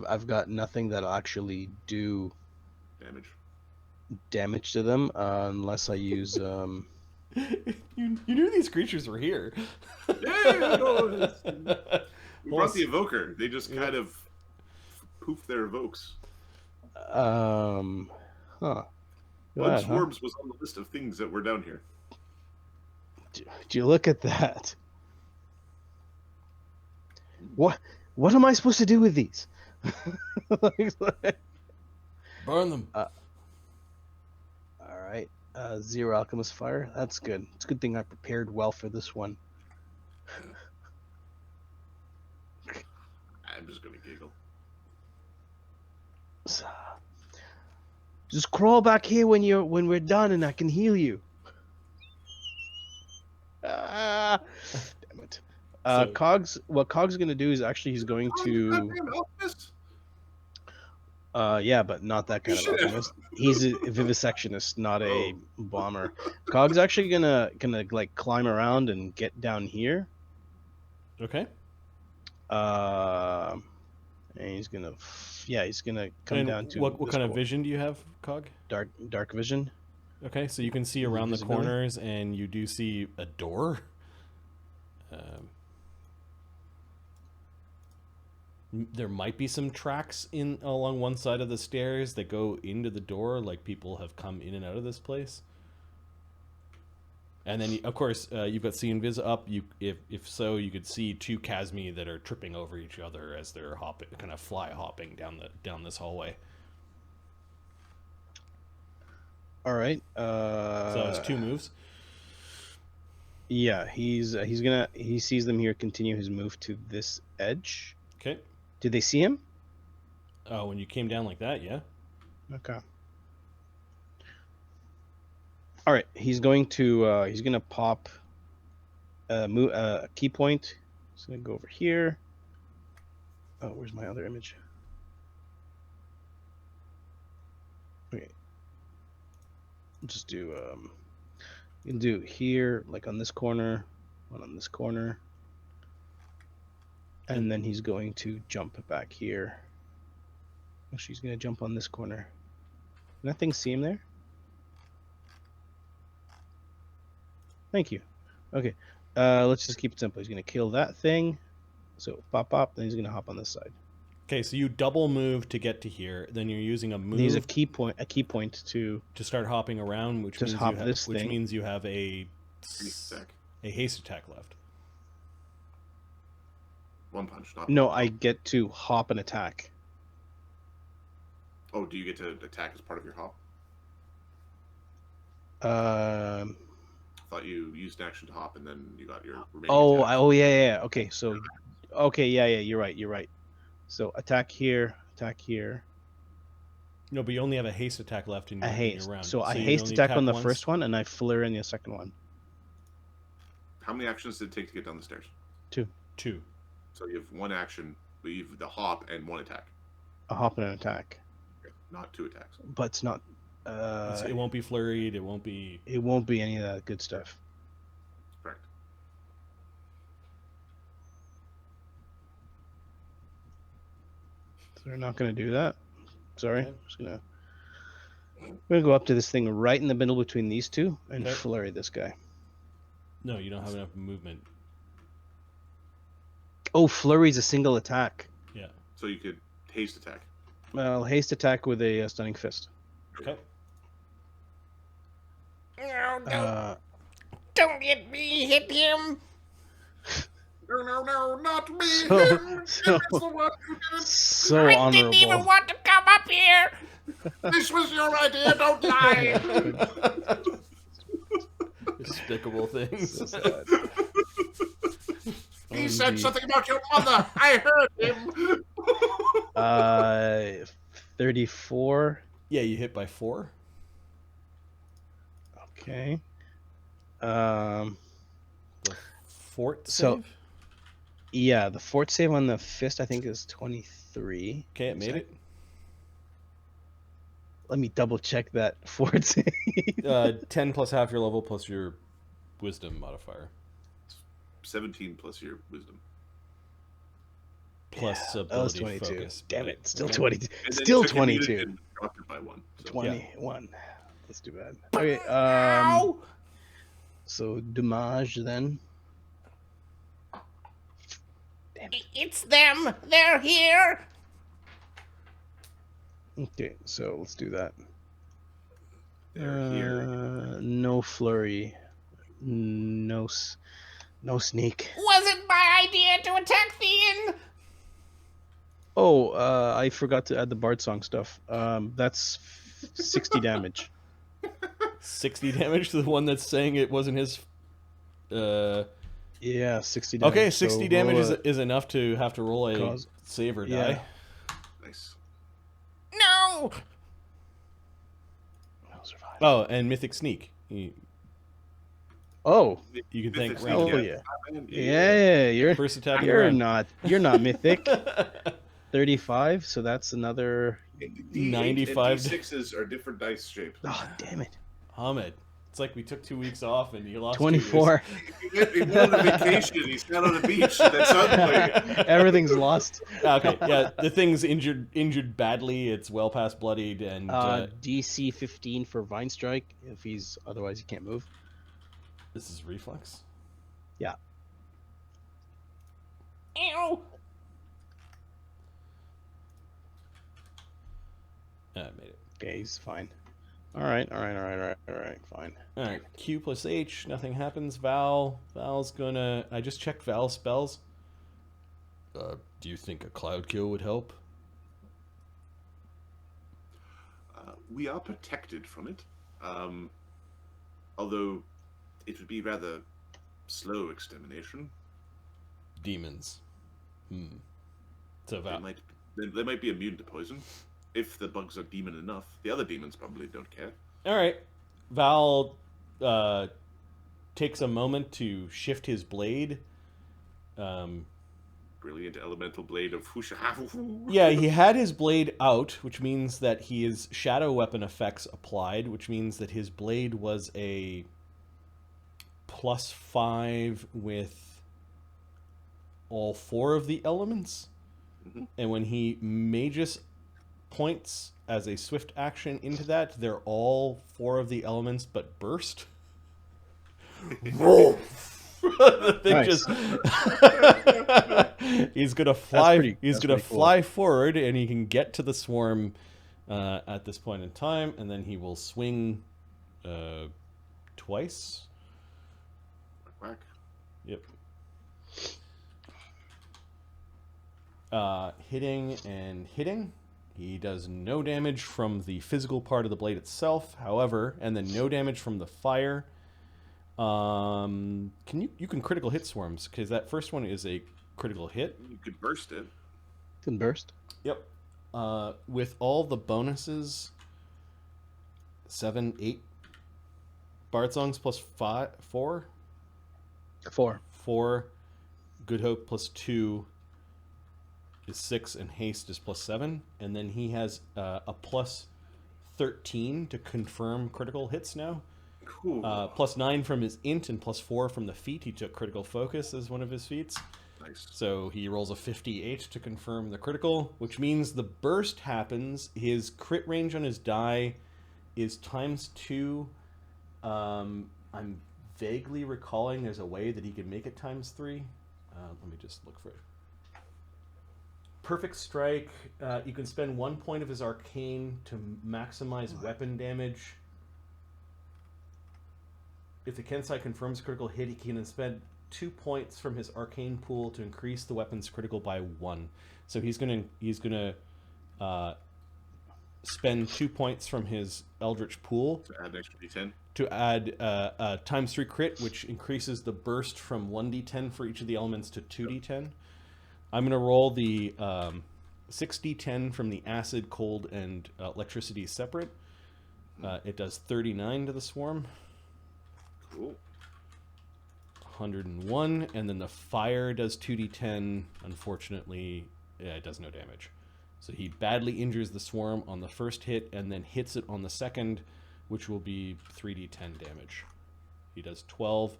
I've got nothing that'll actually do Damage. to them unless I use you knew these creatures were here. Yeah, no, we brought the evoker. They just kind of poof their evokes. Huh. Bug Right, huh? swarms was on the list of things that were down here. Do you look at that? What am I supposed to do with these? Burn them. All right. 0 alchemist fire. That's good. It's a good thing I prepared well for this one. I'm just gonna giggle. Just crawl back here when we're done, and I can heal you. Damn it. Cogs. What Cogs is gonna do is actually he's going to. Yeah, but not that kind of alchemist. He's a vivisectionist, not a bomber. Cog's actually gonna like climb around and get down here. Okay. And he's gonna come down to what kind of vision do you have, Cog? dark vision. Okay, so you can see around the Visibility? corners, and you do see a door. There might be some tracks in along one side of the stairs that go into the door, like people have come in and out of this place. And then, of course, you've got See Invis up. If so, you could see 2 Casmi that are tripping over each other as they're hopping, kind of fly hopping down this hallway. All right. So it's 2 moves. Yeah, he sees them here. Continue his move to this edge. Okay. Did they see him? Oh, when you came down like that, yeah. Okay. All right, he's gonna pop a key point. He's gonna go over here. Oh, where's my other image? Okay. Just do you can do here, like on this corner, one on this corner. And then he's going to jump back here. Actually, he's going to jump on this corner. Nothing see him there? Thank you. Okay. Let's just keep it simple. He's going to kill that thing. So pop, then he's going to hop on this side. Okay, so you double move to get to here. Then you're using a move. Use a key point to start hopping around, which just means hop this which thing. means you have a Haste attack. haste attack left. One punch. Not No, I get to hop and attack. Oh, do you get to attack as part of your hop? Uh, I thought you used an action to hop and then you got your remaining oh, attack. yeah. Okay, so, yeah, you're right. So attack here. No, but you only have a haste attack left in your, I in your haste. round. So I you haste only attack on the once? first one, and I flare in the second one. How many actions did it take to get down the stairs? 2. So you have 1 action, but you have the hop and 1 attack. A hop and an attack. Okay. Not 2 attacks. But it's not. It won't be flurried. It won't be. It won't be any of that good stuff. Correct. So they're not going to do that. Sorry. Okay. I'm gonna go up to this thing right in the middle between these two and Okay. flurry this guy. No, you don't have enough movement. Oh, flurry's a single attack. Yeah. So you could haste attack. Well, haste attack with a stunning fist. Okay. Uh, Don't hit me, hit him. No, not me. So- him. so- It's the one who did it. so I honorable. didn't even want to come up here. This was your idea. Don't lie. Despicable things. So sad. He said something about your mother. I heard him. 34. Yeah, you hit by 4. Okay. fort So- save? Yeah, the fort save on the fist I think is 23. Okay, it made it. Let me double check that fort save. 10 plus half your level plus your wisdom modifier. 17 plus your wisdom. Plus that was ability 22. focus. Damn it, still Okay. 22. And then Still you took immunity 22. and dropped it by 1. So. 21. That's too bad. Okay, Ow! so Dommage then. It's them. They're here. Okay, so let's do that. They're here. No flurry. No sneak. Wasn't my idea to attack the inn. Oh, I forgot to add the Bard Song stuff. That's 60 damage. 60 damage to the one that's saying it wasn't his. Yeah, 60 damage. Okay, 60 So damage roll is enough to have to roll a Cause- save or yeah. die. Nice. No. I'll survive. Oh, and Mythic Sneak. You Oh, can thank Mythic Randall. Sneak, oh yeah. You're First attack. you're not mythic. 35, so that's another. 95. D6s are different dice shaped. Oh, damn it. Ahmed. It's like we took 2 weeks off and you lost 24. He went on a vacation. He sat on a beach. That's unplayed. Everything's lost. Okay, yeah, the thing's injured badly. It's well past bloodied, and DC 15 for Vine Strike. If he's otherwise he can't move. this is reflex. Ew. I made it. Okay, he's fine. All right, fine. All right, Q plus H. Nothing happens. Val's gonna. I just checked Val's spells. Do you think a cloud kill would help? We are protected from it. Although it would be rather slow extermination. Demons. So They Val. might be immune to poison. If the bugs are demon enough. The other demons probably don't care. All right. Val takes a moment to shift his blade. Brilliant elemental blade of whoosh. Yeah, he had his blade out, which means that he is shadow weapon effects applied, which means that his blade was a +5 with all 4 of the elements. Mhm. And when he magus points as a swift action into that, they're all 4 of the elements but burst. The thing Nice. just he's gonna fly. He's that's gonna pretty cool. fly forward, and he can get to the swarm at this point in time, and then he will swing twice. Whack. Yep. Hitting and hitting. He does no damage from the physical part of the blade itself, however, and then no damage from the fire. You can critical hit swarms, because that first one is a critical hit. You could burst it. Can burst. Yep. With all the bonuses, 7, 8 Bard songs plus 4, 4. 4 Good Hope plus 2 is 6, and haste is plus 7, and then he has a plus 13 to confirm critical hits now. Cool. Plus 9 from his int and plus 4 from the feat. He took critical focus as one of his feats. Nice. So he rolls a 58 to confirm the critical, which means the burst happens. His crit range on his die is ×2. I'm vaguely recalling there's a way that he can make it ×3. Let me just look for it. Perfect strike. You can spend 1 point of his arcane to maximize weapon damage. If the Kensai confirms critical hit, he can spend 2 points from his arcane pool to increase the weapon's critical by 1. So he's gonna spend 2 points from his Eldritch pool To add an extra d10. to add a ×3 crit, which increases the burst from 1d10 for each of the elements to 2d10. I'm going to roll the 6d10 from the acid, cold, and electricity separate. It does 39 to the swarm. Cool. 101, and then the fire does 2d10. Unfortunately, it does no damage. So he badly injures the swarm on the first hit, and then hits it on the second, which will be 3d10 damage. He does 12,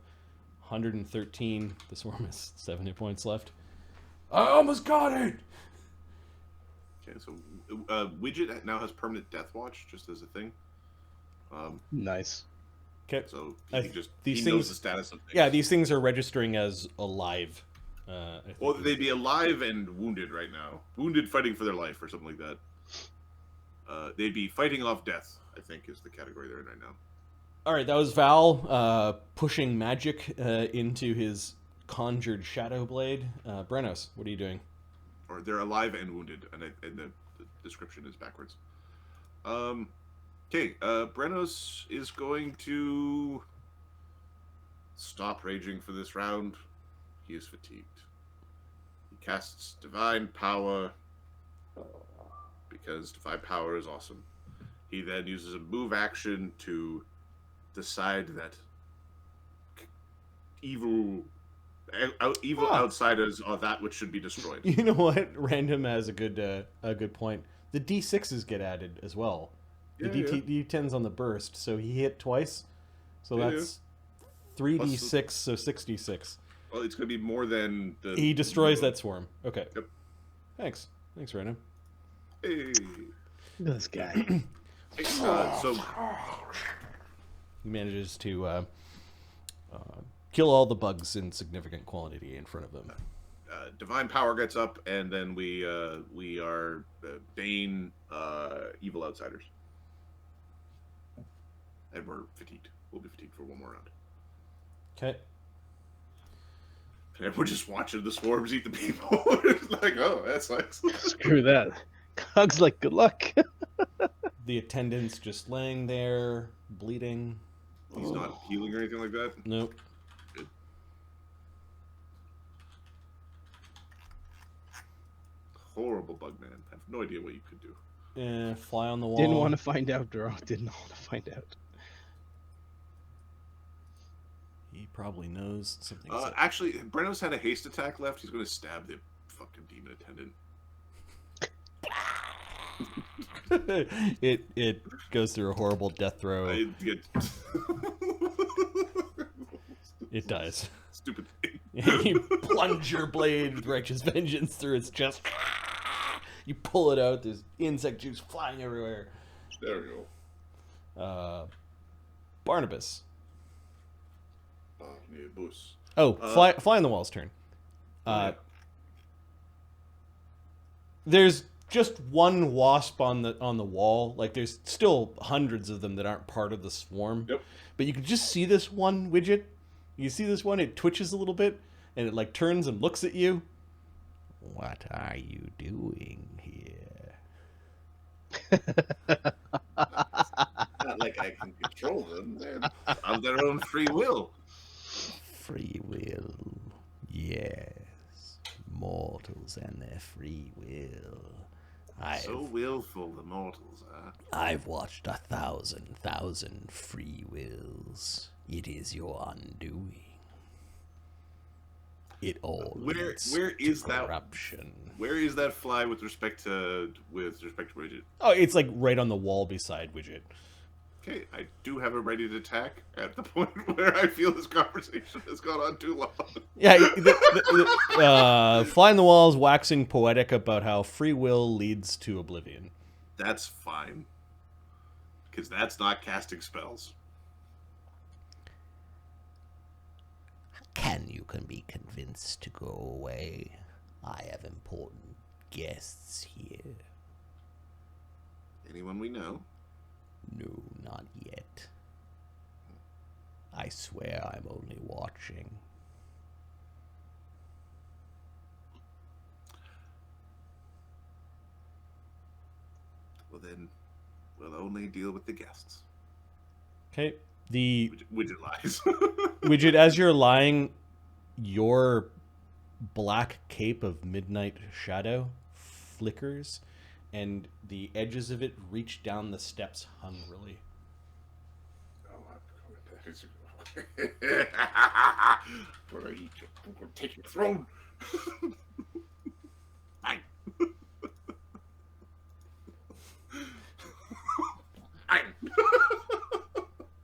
113. The swarm has 7 hit points left. I almost got it! Okay, so Widget now has permanent death watch, just as a thing. Nice. Okay. So I- he just these he knows things- the status of things. Yeah, these things are registering as alive. I think. Well, they'd be alive and wounded right now. Wounded, fighting for their life, or something like that. They'd be fighting off death, I think, is the category they're in right now. All right, that was Val pushing magic into his conjured shadow blade. Brennos, what are you doing? Or they're alive and wounded, and the description is backwards. Okay, Brennos is going to stop raging for this round. He is fatigued. He casts Divine Power because Divine Power is awesome. He then uses a move action to decide that evil outsiders are that which should be destroyed. You know what? Random has a good point. The D6s get added as well. The Yeah, D10's on the burst, so he hit twice. So Yeah, that's 3d6, so 66. Well, it's going to be more than the. He destroys that swarm. Okay. Yep. Thanks, Random. Hey. Look at this guy. So He manages to kill all the bugs in significant quantity in front of him. Divine Power gets up, and then we are Bane evil outsiders, and we're fatigued. We'll be fatigued for one more round, Okay. and we're just watching the swarms eat the people. It's like, oh, that sucks. Screw that. Cog's like, good luck. The attendant's just laying there, bleeding. He's not healing or anything like that. Nope. Horrible bug man. I have no idea what you could do. Fly on the wall. Didn't want to find out, Duro. Didn't want to find out. He probably knows something. Actually, Brennos had a haste attack left. He's going to stab the fucking demon attendant. it goes through a horrible death throw. I get... It dies. Stupid thing. You plunge your blade with righteous vengeance through its chest. You pull it out. There's insect juice flying everywhere. There we go. Barnabus. Barnabus. Oh, fly on the wall's turn. Yeah. There's just one wasp on the wall. Like there's still hundreds of them that aren't part of the swarm. Yep. But you can just see this one Widget. You see this one? It twitches a little bit, and it like turns and looks at you. What are you doing here? Not like I can control them. They're of their own free will. Free will. Yes. Mortals and their free will. So willful the mortals are. I've watched 1,000 free wills. It is your undoing. It all Where leads is to that- corruption. Where is that fly with respect to Widget? Oh, it's like right on the wall beside Widget. Okay, I do have it ready to attack at the point where I feel this conversation has gone on too long. Yeah, Fly on the Wall is waxing poetic about how free will leads to oblivion. That's fine. Because that's not casting spells. You can be convinced to go away. I have important guests here. Anyone we know? No, not yet. I swear I'm only watching. Well then, we'll only deal with the guests. Okay. The Widget lies. Widget, as you're lying, your black cape of midnight shadow flickers, and the edges of it reach down the steps hungrily. We're gonna eat you. We're gonna take your throne. Fine. Fine.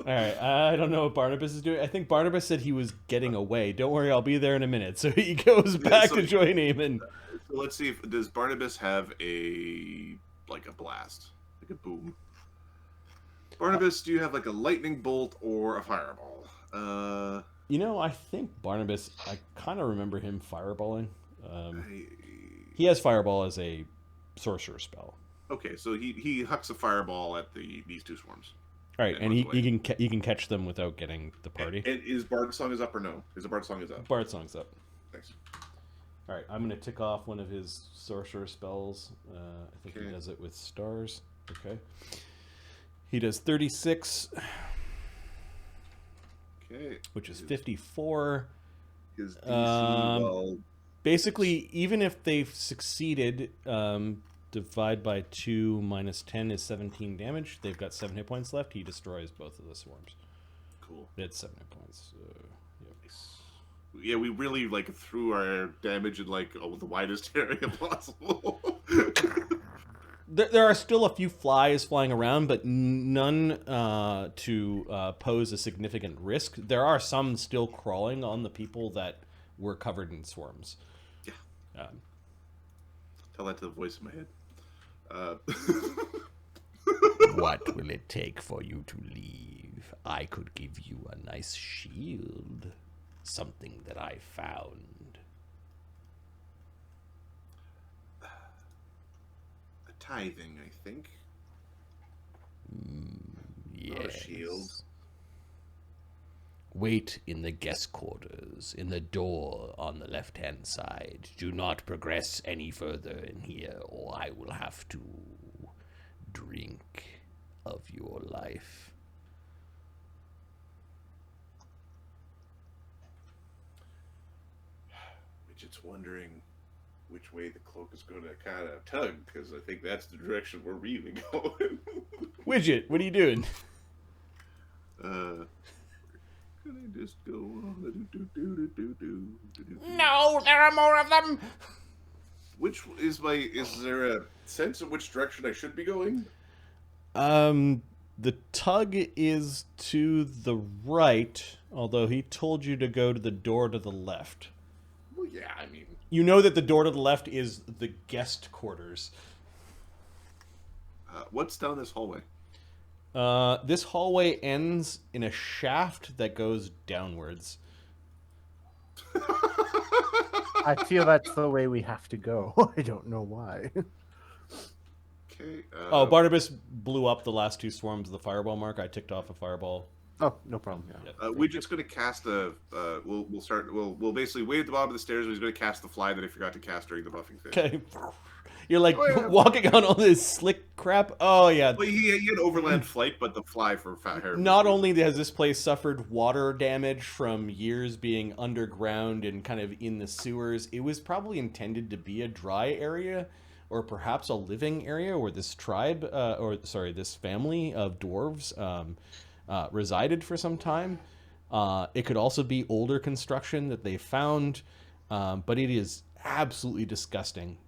All right, I don't know what Barnabas is doing. I think Barnabas said he was getting away. Don't worry, I'll be there in a minute. So he goes back to join Eamon. So let's see does Barnabas have a blast, like a boom? Barnabas, do you have like a lightning bolt or a fireball? You know, I think Barnabas. I kind of remember him fireballing. He has fireball as a sorcerer spell. Okay, so he hucks a fireball at these two swarms. All right, and he can catch them without getting the party. And is Bard Song is up or no? Is the Bard Song is up? Bard Song's up. Thanks. All right, I'm going to tick off one of his sorcerer spells. I think he does it with stars. Okay. He does 36. Okay. Which is 54. His DC, basically, even if they've succeeded, divide by 2 minus 10 is 17 damage. They've got 7 hit points left. He destroys both of the swarms. Cool. They had 7 hit points. Yeah, we really threw our damage in the widest area possible. There are still a few flies flying around, but none to pose a significant risk. There are some still crawling on the people that were covered in swarms. Yeah. Tell that to the voice in my head. What will it take for you to leave? I could give you a nice shield. Something that I found. A tithing, I think. Yes. Not a shield. Wait in the guest quarters, in the door on the left-hand side. Do not progress any further in here, or I will have to drink of your life. Widget's wondering which way the cloak is going to kind of tug, because I think that's the direction we're really going. Widget, what are you doing? Can I just go on? No, there are more of them. Is there a sense of which direction I should be going? The tug is to the right, although he told you to go to the door to the left. Well, yeah, I mean... You know that the door to the left is the guest quarters. What's down this hallway? This hallway ends in a shaft that goes downwards. I feel that's the way we have to go. I don't know why. Okay. Barnabas blew up the last 2 swarms of the fireball mark. I ticked off a fireball. Oh, no problem. Yeah. Widget's going to cast a. We'll basically wait at the bottom of the stairs. He's going to cast the fly that I forgot to cast during the buffing thing. Okay. You're walking on all this slick crap. Oh yeah. Well, he had overland flight, but the fly for fat hair. Not only has this place suffered water damage from years being underground and kind of in the sewers, it was probably intended to be a dry area, or perhaps a living area where this this family of dwarves resided for some time. It could also be older construction that they found, but it is absolutely disgusting.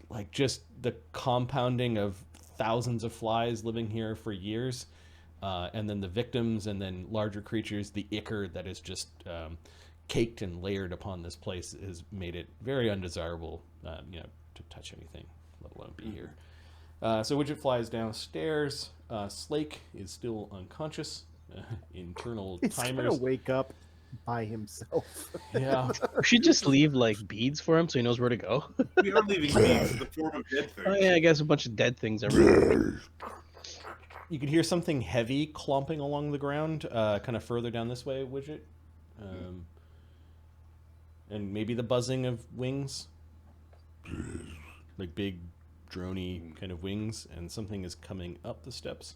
Like, just the compounding of thousands of flies living here for years, and then the victims, and then larger creatures, the ichor that is just caked and layered upon this place has made it very undesirable, to touch anything, let alone be here. So Widget flies downstairs. Slake is still unconscious. Internal He's timers. gonna wake up by himself. Yeah. We should just leave beads for him so he knows where to go. We are leaving beads in the form of dead things. Oh yeah, I guess a bunch of dead things everywhere. You could hear something heavy clomping along the ground, kind of further down this way, Widget. And maybe the buzzing of wings. Like big, drony kind of wings, and something is coming up the steps.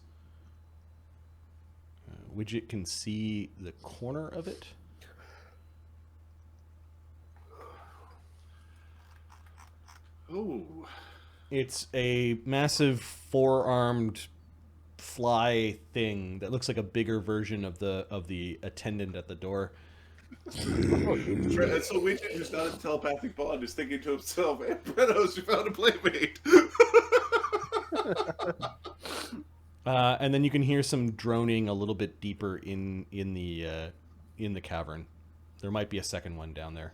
Widget can see the corner of it. Oh. It's a massive 4-armed fly thing that looks like a bigger version of the attendant at the door. So Widget, who's not in telepathic bond, is thinking to himself, "Hey, Brennos, you found a playmate." And then you can hear some droning a little bit deeper in the cavern. There might be a second one down there.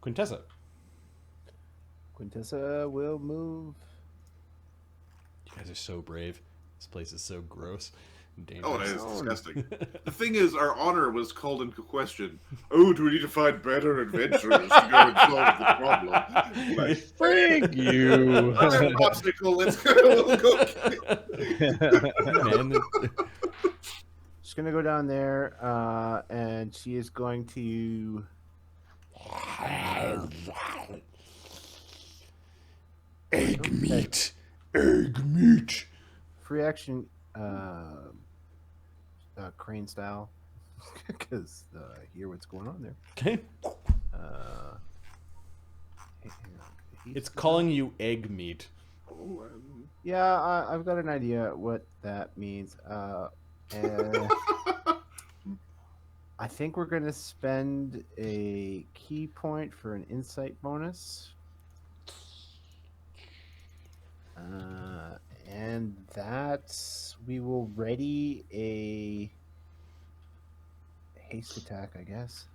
Quintessa. Quintessa will move. You guys are so brave. This place is so gross and Oh, dangerous. it is disgusting. The thing is, our honor was called into question. Oh, do we need to find better adventurers to go and solve the problem? Like, Frig you. "An obstacle, let's go. We'll go. Man, She's gonna go down there, and she is going to. egg meat. Egg meat. Free action, crane style, because hear what's going on there. Okay. It's calling you egg meat. Oh, Yeah, I've got an idea what that means. And I think we're gonna spend a key point for an insight bonus. And that we will ready a haste attack, I guess.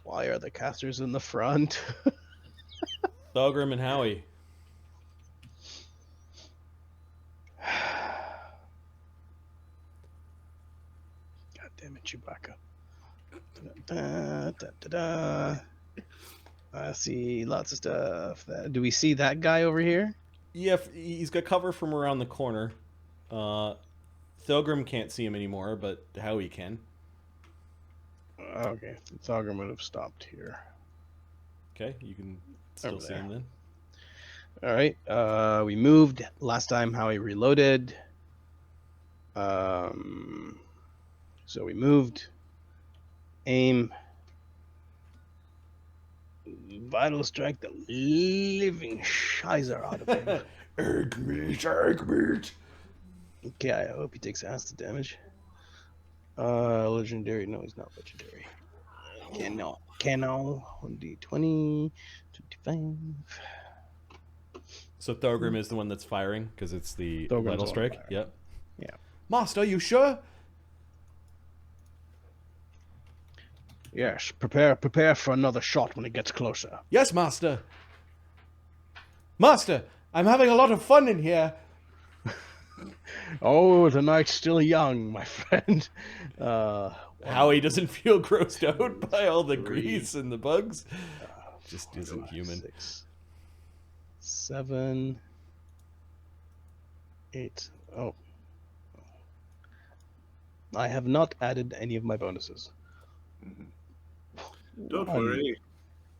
Why are the casters in the front? Thogrim and Howie. God damn it, Chewbacca. Da, da, da, da. I see lots of stuff. Do we see that guy over here? Yeah, he's got cover from around the corner. Thogrim can't see him anymore, but Howie can. Okay, Thogrim would have stopped here. Okay, you can still Over see him then. All right, we moved last time. Howie reloaded. So we moved. Aim. Vital strike the living shizer out of him. Egg meat, egg meat. Okay, I hope he takes acid damage. Legendary. No, he's not legendary. Cano. 1d20. 25. So Thogrim is the one that's firing because it's the Thogrim's the vital one strike. firing. Yep. Yeah. Master, you sure? Yes, prepare for another shot when it gets closer. Yes, Master. Master, I'm having a lot of fun in here. Oh, the night's still young, my friend. Howie doesn't feel grossed out by all the grease and the bugs. Just isn't human. 6, 7, 8. Oh. I have not added any of my bonuses. don't One. worry.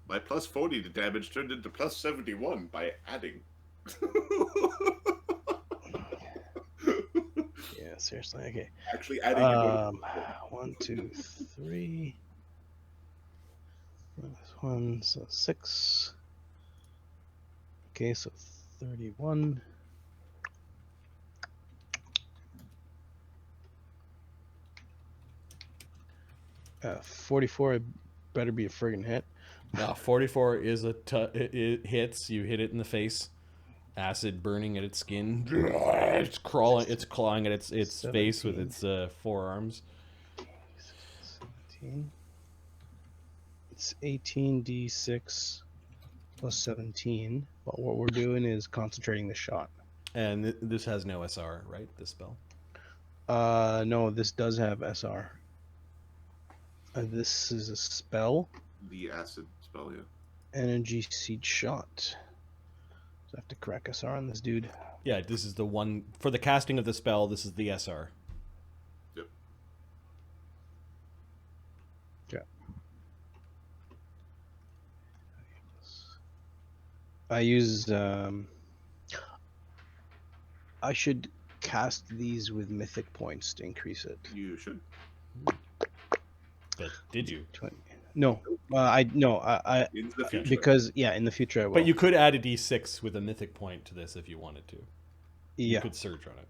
My plus 40 to damage turned into plus 71 by adding. Yeah, seriously. Okay. Actually adding. 1, 2, 3. One, so 6. Okay, so 31. Uh, 44 better be a friggin' hit. 44 is it hits. You hit it in the face. Acid burning at its skin. It's crawling. It's clawing at its face with its forearms. 17. It's 18d6 plus 17. But what we're doing is concentrating the shot. And this has no SR, right? This spell. No, this does have SR. This is a spell. The acid spell, yeah. Energy seed shot. So I have to crack SR on this dude. Yeah, this is the one for the casting of the spell. This is the SR. Yep. Yeah. I use. I should cast these with mythic points to increase it. You should. But did you? 20. No, I In the future. because in the future I will. But you could add a D6 with a mythic point to this if you wanted to. You Yeah. could surge on it.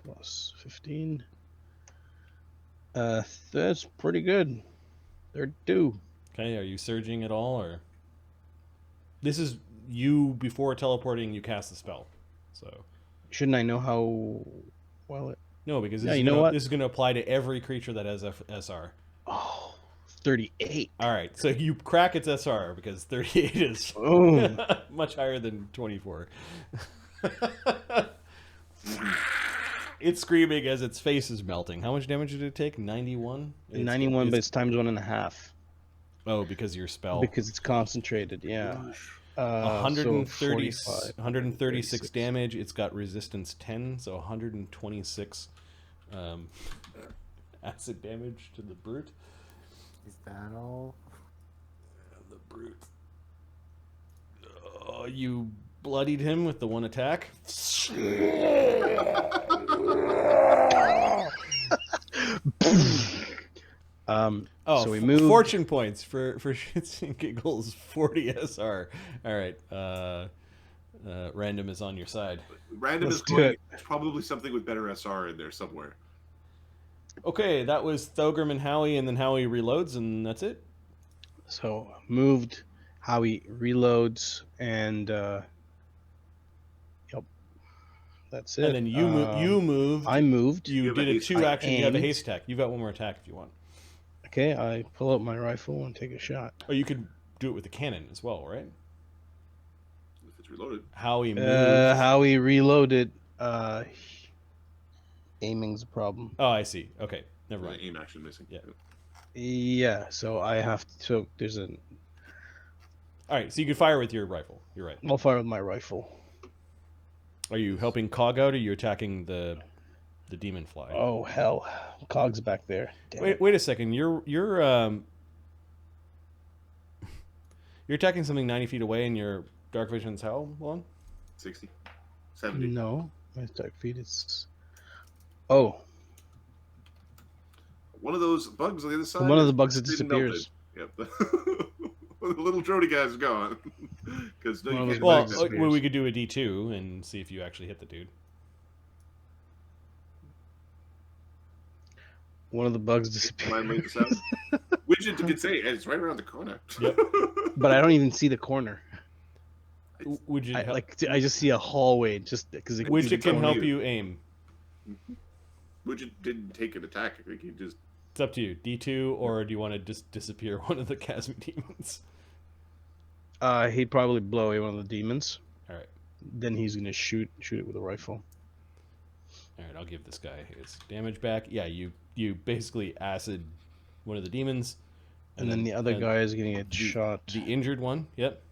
Plus 15. That's pretty good. They're due. Okay, are you surging at all, or this is you before teleporting? You cast the spell, so Shouldn't I know how well it? no, because Yeah, you know what? this is gonna apply to every creature that has SR. Oh, 38. All right, so you crack its SR because 38 is Oh, much higher than 24. It's screaming as its face is melting. How much damage did it take? 91? 91, but it's times 1.5 Oh, because of your spell. because it's concentrated. Yeah. So 130, 45, 136 damage. It's got resistance 10, so 126 acid damage to the brute. Is that all? The brute. Oh, you bloodied him with the one attack. Oh, So we moved. fortune points for shits and giggles. 40 SR. All right. Random is on your side. Random Let's is do going. it. There's probably something with better SR in there somewhere. Okay, that was Thogrim and Howie, and then Howie reloads, and that's it. So moved. Howie reloads, and yep, that's it. And then you moved. I moved. You have a did a haste 2 attack. action. You have a aimed. haste attack. You've got one more attack if you want. Okay, I pull out my rifle and take a shot. Or you could do it with the cannon as well, right? If it's reloaded. Howie moved. Howie reloaded. Aiming's a problem. Oh, I see. Okay, never Right. mind. Aim action missing. Yeah. Yeah, so I have to. So there's an. All right, so you could fire with your rifle. You're right. I'll fire with my rifle. Are you helping Cog out, or are you attacking the demon fly? Oh hell, Cog's back there. Damn it. Wait a second. You're attacking something 90 feet away, and your dark vision's how long? 60. 70. No, my attack feet is. Oh, One of those bugs on the other side. one of the bugs that didn't melt disappears. it. Yep. The little Drody guy's gone. Because One of you those can't Well, bugs attack that. we could do a D2 and see if you actually hit the dude. One of the bugs Mind me disappears. this out. Widget could say it's right around the corner. Yep. But I don't even see the corner. Would you I just see a hallway just because it. Widget can corner. help you aim. Widget didn't take an attack. I think he just. It's up to you. D2, or do you want to just disappear one of the Chasm demons? He'd probably blow away one of the demons. All right. Then he's gonna shoot it with a rifle. All right, I'll give this guy his damage back. Yeah, you basically acid one of the demons. And then the other guy is gonna get shot. The injured one, yep.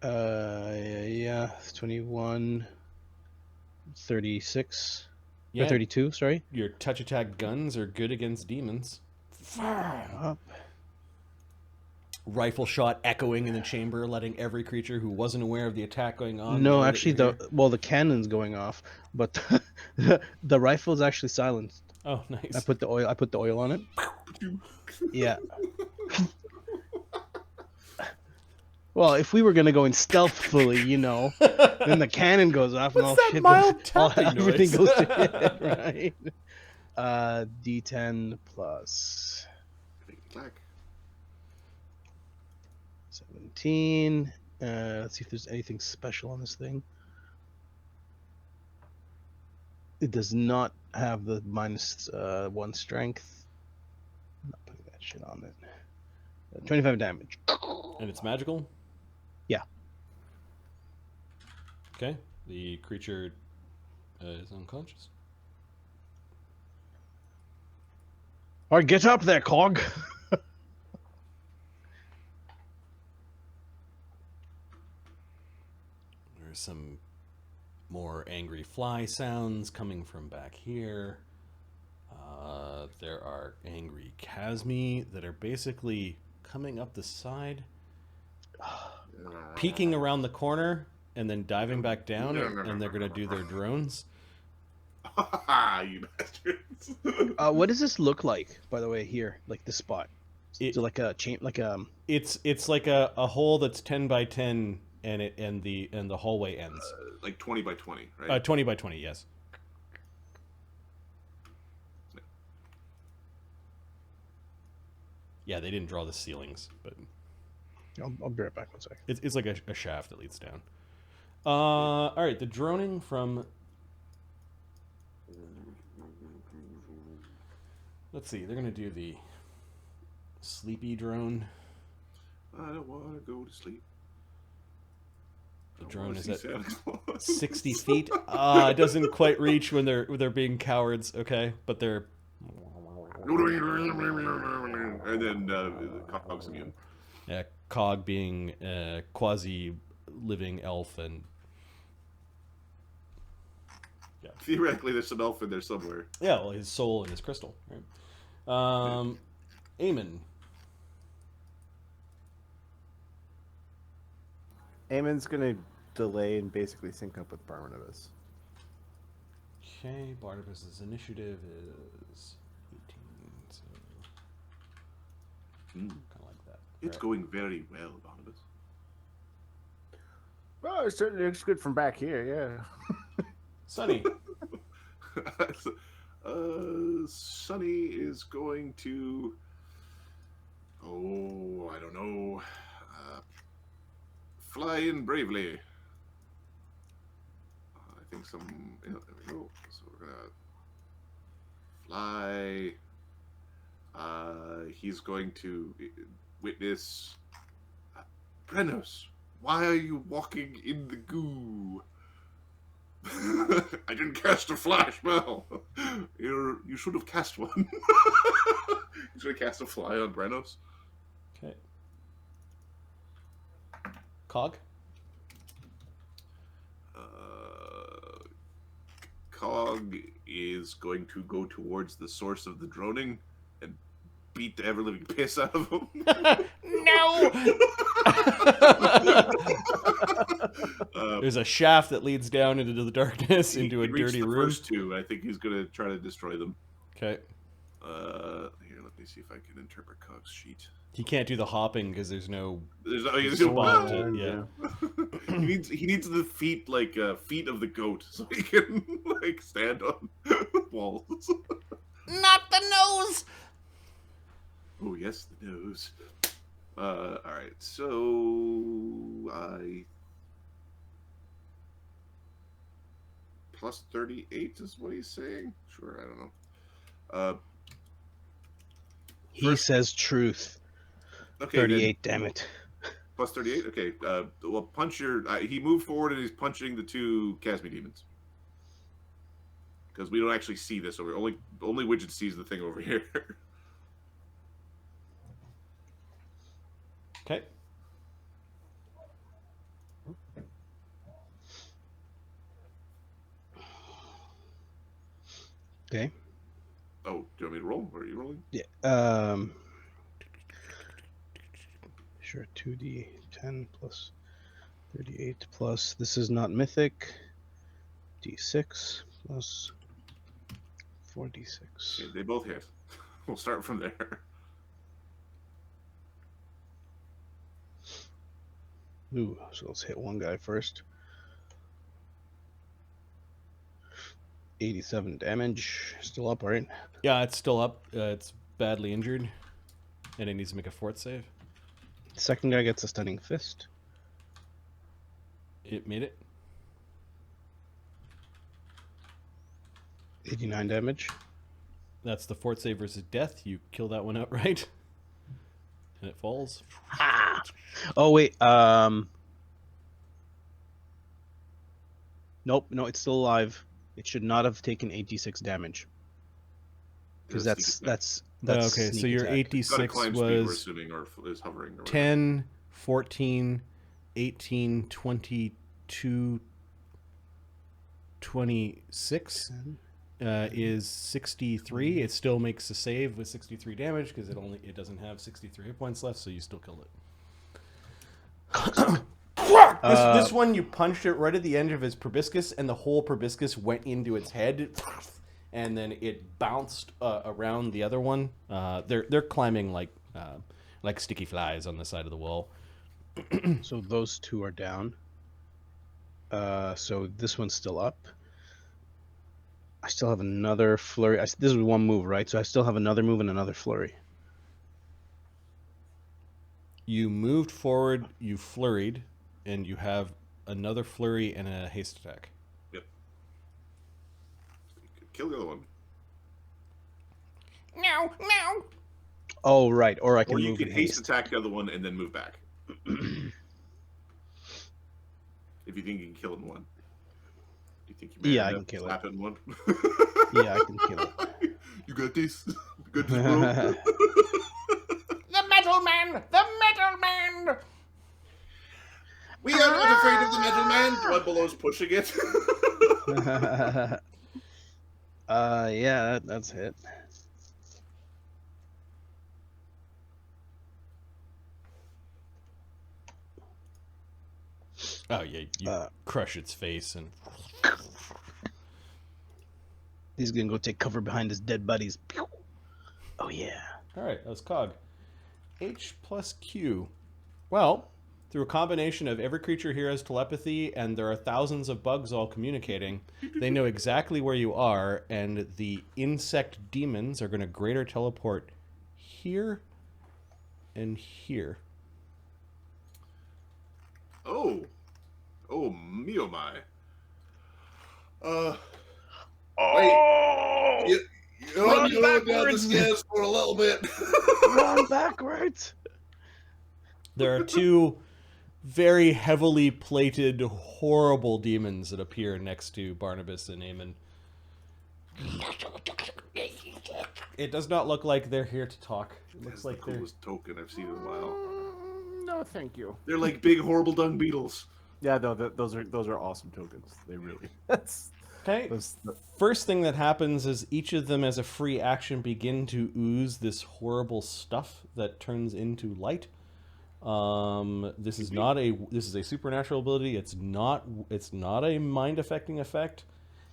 Yeah, 21, 36, Yeah, or 32. Sorry. your touch attack guns are good against demons. Up. Rifle shot echoing in the chamber, letting every creature who wasn't aware of the attack going on. No, know that actually, you're the cannon's going off, but the rifle is actually silenced. here. Oh, nice. I put the oil on it. Yeah. Well, if we were gonna go in stealthfully, then the cannon goes off and all What's that shit mild goes, tapping everything noise? goes to shit, right? D10 plus Make an attack. 17. Let's see if there's anything special on this thing. It does not have the minus 1 strength. I'm not putting that shit on it. 25 damage. And it's magical? Yeah. Okay. The creature is unconscious. All right, get up there, Cog. There's some more angry fly sounds coming from back here. There are angry Chasmi that are basically coming up the side, peeking around the corner, and then diving back down, and they're going to do their drones. You bastards. What does this look like, by the way, here? Like this spot? It- So like a chain, like a... It's like a hole that's 10 by 10, and the hallway ends. Like 20 by 20, right? 20 by 20, yes. Yeah, they didn't draw the ceilings, but I'll be right back 1 second. it's like a shaft that leads down. All right, the droning from. Let's see, they're gonna do the sleepy drone. I don't want to go to sleep. The I drone wanna is see at Santa Claus. 60 feet. It doesn't quite reach when they're being cowards. Okay, but they're. And then Cog's immune. Yeah, Cog being a quasi-living elf, and Theoretically, there's some elf in there somewhere. yeah, well, his soul and his crystal. Right. Eamon. Eamon's gonna delay and basically sync up with Barnabus. Okay, Barnabas's initiative is 18, so kind of like that. It's Right. going very well, Barnabas. Well, it certainly looks good from back here. Yeah. Sonny. Sonny is going to. Oh, I don't know. Fly in bravely. I think some. Yeah, there we go. So we're gonna fly. He's going to witness. Brennos, why are you walking in the goo? I didn't cast a flash spell. You should have cast one. He's gonna cast a fly on Brennos. Okay. Cog. Cog is going to go towards the source of the droning and beat the ever-living piss out of him. No! There's a shaft that leads down into the darkness, into a He reached dirty the room. First two, I think he's gonna try to destroy them. Okay. Here, let me see if I can interpret Cog's sheet. He can't do the hopping because there's no. There's Spot no. to- yeah. he needs the feet feet of the goat so he can like stand on walls. Not the nose! Oh yes, the nose. All right, so I plus 38 is what he's saying. Sure, I don't know. He says truth. Okay, 38, damn it. plus 38. Okay, well, punch your. He moved forward and he's punching the two Casmi demons because we don't actually see this over. Only Widget sees the thing over here. Okay. Okay. Oh, do you want me to roll? Or are you rolling? Yeah. Sure. 2d10 plus 38 plus. This is not mythic. D6 plus 4d6. Okay, they both hit. We'll start from there. Ooh, so let's hit one guy first. 87 damage. Still up, right? Yeah, it's still up. It's badly injured, and it needs to make a fort save. Second guy gets a stunning fist. It made it. 89 damage. That's the fort save versus death. You kill that one outright, and it falls. Ah! Oh wait. Nope. No, it's still alive. It should not have taken 86 damage. Because that's Okay, so sneak your Got attack. a 86 climb speed, we're was assuming, or is hovering. Or 10, 14, 18, 22, 26. Is 63. It still makes a save with 63 damage because it doesn't have 63 hit points left, so you still killed it. This one you punched it right at the end of his proboscis, and the whole proboscis went into its head, and then it bounced around the other one. They're climbing like sticky flies on the side of the wall. So those two are down. So this one's still up. I still have another flurry. This is one move, right? So I still have another move and another flurry. You moved forward, you flurried, and you have another flurry and a haste attack. Yep. You could kill the other one. No, no. Oh, right. Or I can Or you move could in haste haste. attack the other one and then move back. If you think you can kill it in one. Do you think you may Yeah, I end can up kill it. slap it in one? Yeah, I can kill it. You got this? You got this, bro? The metal man! The metal man! We are not afraid of the metal man. Blood Below's pushing it. Yeah, that's it. Oh yeah, you crush its face and He's gonna go take cover behind his dead buddies. Pew! Oh yeah. all right, that was Cog. H plus Q. Well, through a combination of every creature here has telepathy, and there are thousands of bugs all communicating, they know exactly where you are, and the insect demons are going to greater teleport here and here. Oh me oh my. Oh! You Run go down the backwards. stairs for a little bit. Run backwards. There are two very heavily plated, horrible demons that appear next to Barnabus and Eamon. It does not look like they're here to talk. It looks That's like the they're... coolest token I've seen in a while. No, thank you. They're like big, horrible dung beetles. Yeah, no, those are awesome tokens. They really. That's Okay. First thing that happens is each of them, as a free action, begin to ooze this horrible stuff that turns into light. This is a supernatural ability. It's not a mind affecting effect.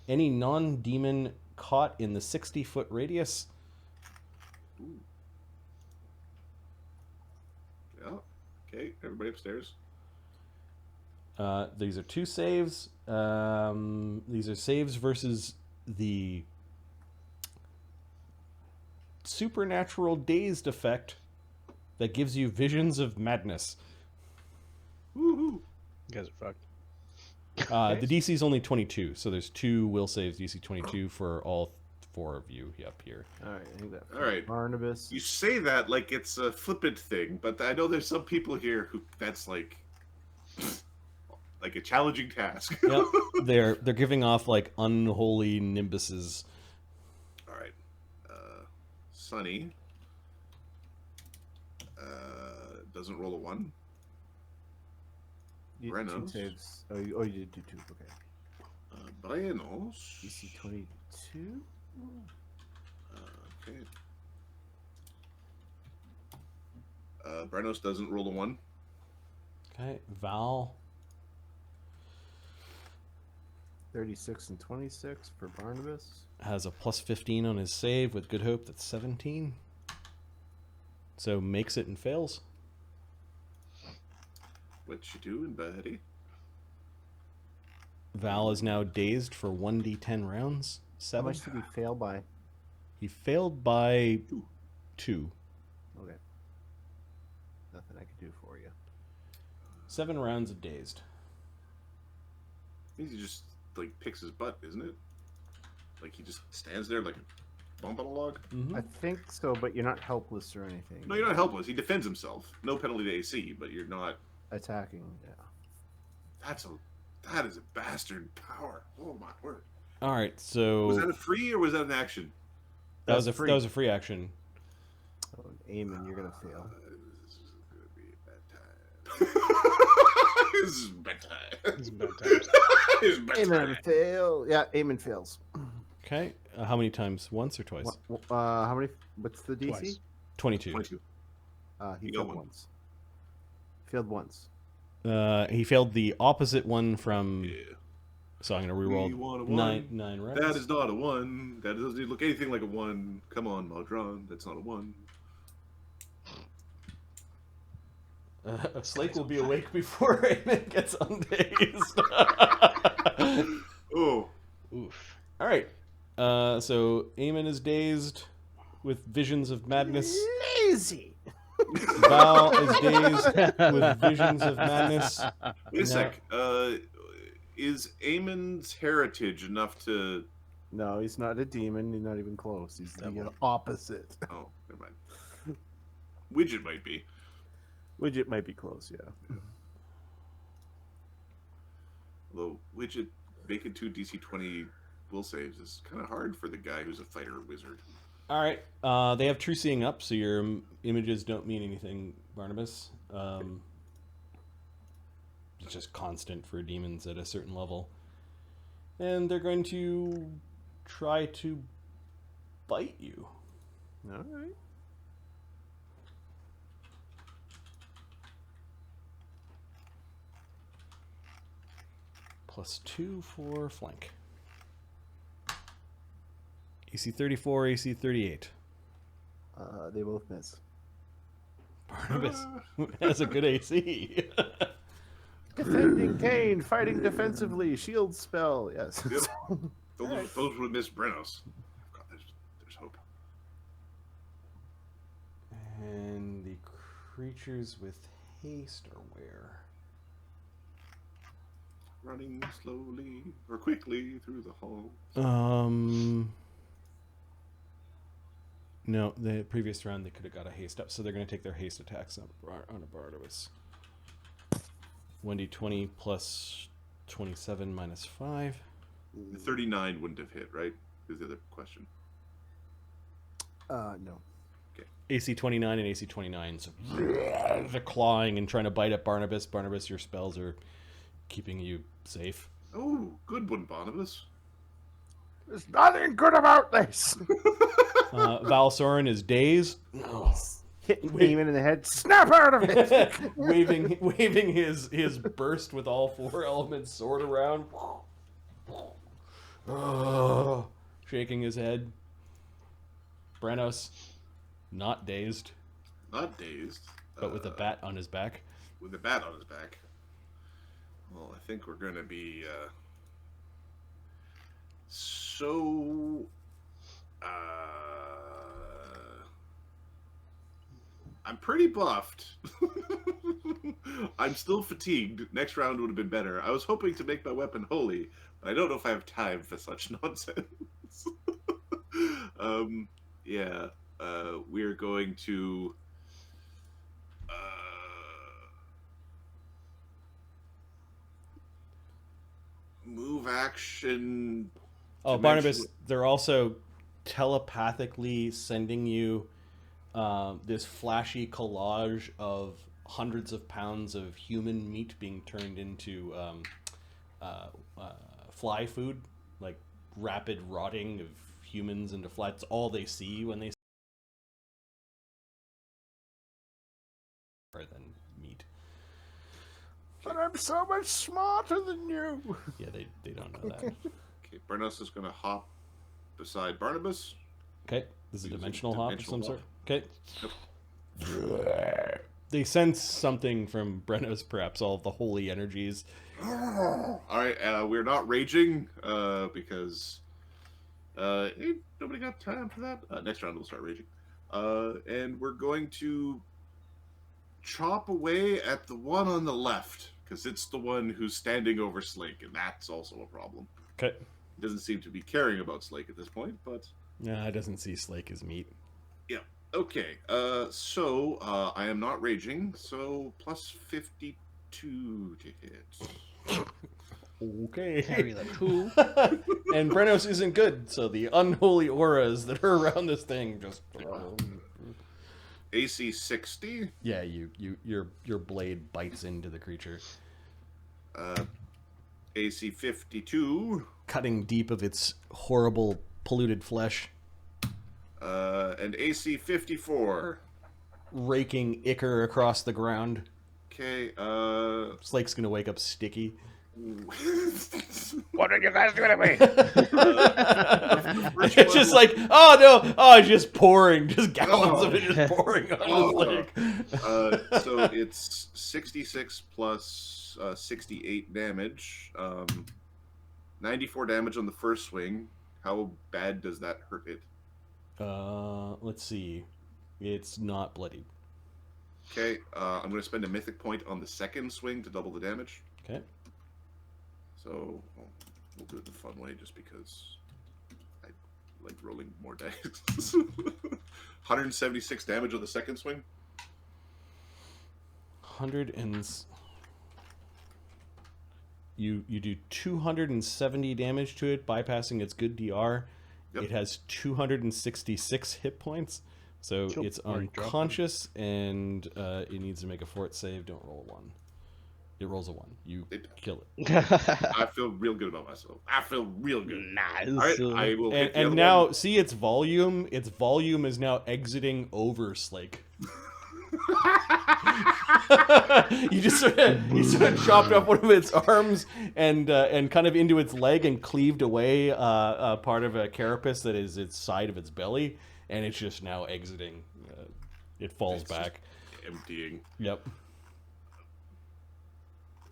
Any non-demon caught in the 60-foot radius. Ooh. Yeah. Okay, everybody upstairs. These are two saves. These are saves versus the supernatural dazed effect that gives you visions of madness. Woohoo! You guys are fucked. The DC is only 22, so there's two will saves DC 22 for all four of you up here. all right. I think that. All right. Barnabus. You say that like it's a flippant thing, but I know there's some people here who that's like a challenging task. Yep, they're giving off like unholy nimbuses. All right. Sunny doesn't roll a 1. You, Brennos. 2 saves. Oh, you did do 2. Okay. Brennos. DC 22. Okay. Brennos doesn't roll a 1. Okay, Val 36 and 26 for Barnabas. has a plus 15 on his save with Good Hope. That's 17. So makes it and fails. What you doing, buddy? Val is now dazed for 1d10 rounds. How 7. much did he fail by? He failed by 2. Okay. Nothing I could do for you. 7 rounds of dazed. Means he just like picks his butt, isn't it? Like he just stands there like a bump on a log. Mm-hmm. I think so, but you're not helpless or anything. No, you're not helpless. He defends himself. No penalty to AC, but you're not. Attacking, yeah. That is a bastard power. Oh my word! All right, so Was that a free or was that an action? that was a That's free action. So, Eamon, you're gonna fail. This is gonna be a bad time. This is bad time. It's about times. This is bad Eamon time. fail. Yeah, Eamon fails. Okay, how many times? Once or twice? How many? What's the DC? Twice. 22. 22. He You got failed one. once. Failed once. He failed the opposite one from. Yeah. So I'm gonna We reroll want a 1. nine rounds. That is not a 1. That doesn't look anything like a 1. Come on, Maudron. That's not a 1. Slake will be awake before Eamon gets undazed. Oh, Oof. All right. So Eamon is dazed with visions of madness. Lazy. Val is dazed with visions of madness. wait a sec. Is Aemon's heritage enough to? No, he's not a demon. He's not even close. He's the Devil. opposite. Oh, never mind. Widget might be. Widget might be close, yeah. Although Widget making 2 DC 20 will saves is kind of hard for the guy who's a fighter wizard. All right. They have true seeing up, so your images don't mean anything, Barnabas. It's just constant for demons at a certain level. And they're going to try to bite you. All right. +2 for flank. AC 34, AC 38. They both miss. Barnabas has a good AC. Defending Kane, fighting defensively, shield spell. Yes. Yep. Those would miss Brennos. God, there's hope. And the creatures with haste are where? Running slowly or quickly through the hall. No, the previous round they could have got a haste up, so they're going to take their haste attacks on a Barnabas. 1d20 plus 27 minus 5. The 39 wouldn't have hit, right? Is the other question. No. AC 29 and AC 29. So they're clawing and trying to bite at Barnabas. Barnabas, your spells are keeping you safe. Oh, good one, Barnabas. There's nothing good about this. Val Soren is dazed. Hit Demon in the head. Snap out of it. waving his burst with all 4 elements sword around. Shaking his head. Brennos, not dazed, Not dazed. but with a bat on his back. With a bat on his back. Well, I think we're going to be... I'm pretty buffed. I'm still fatigued. Next round would have been better. I was hoping to make my weapon holy, but I don't know if I have time for such nonsense. Yeah. We're going to... move action... Oh, Barnabas, they're also telepathically sending you this flashy collage of hundreds of pounds of human meat being turned into fly food, like rapid rotting of humans into flies. It's all they see when they rather than meat. But I'm so much smarter than you. Yeah, they don't know that. Okay, Brennos is going to hop beside Barnabas. Okay, this is a Using dimensional hop of some dimensional sort. Okay. They sense something from Brennos, perhaps all of the holy energies. Alright, we're not raging, because ain't nobody got time for that. Next round we'll start raging. And we're going to chop away at the one on the left, because it's the one who's standing over Slake, and that's also a problem. Okay. Doesn't seem to be caring about Slake at this point, but... Nah, it doesn't see Slake as meat. Yeah. Okay, so I am not raging, so plus 52 to hit. Okay. Carry the coup. And Brennos isn't good, so the unholy auras that are around this thing just... AC 60. Yeah, your blade bites into the creature, AC 52. cutting deep of its horrible polluted flesh, And AC 54. raking ichor across the ground. Okay, Slake's gonna wake up sticky. What are you guys doing to me? It's just like, oh no, oh, it's just pouring, just gallons of it just pouring on his leg. So it's 66 plus 68 damage. 94 damage on the first swing. How bad does that hurt it? Let's see. It's not bloodied. Okay, I'm going to spend a mythic point on the second swing to double the damage. Okay. So we'll do it the fun way just because I like rolling more dice. 176 damage on the second swing. 100 and you do 270 damage to it, bypassing its good DR. Yep. It has 266 hit points, so Sure. it's unconscious, and it needs to make a fort save. Don't roll a 1. It rolls a 1. You kill it. I feel real good about myself. I feel real good. Nice. All right, I will hit the other And now, one. see its volume. Its volume is now exiting Overslake. You just sort of chopped off one of its arms and kind of into its leg and cleaved away part of a carapace that is its side of its belly, and it's just now exiting. It falls It's back. Emptying. Yep.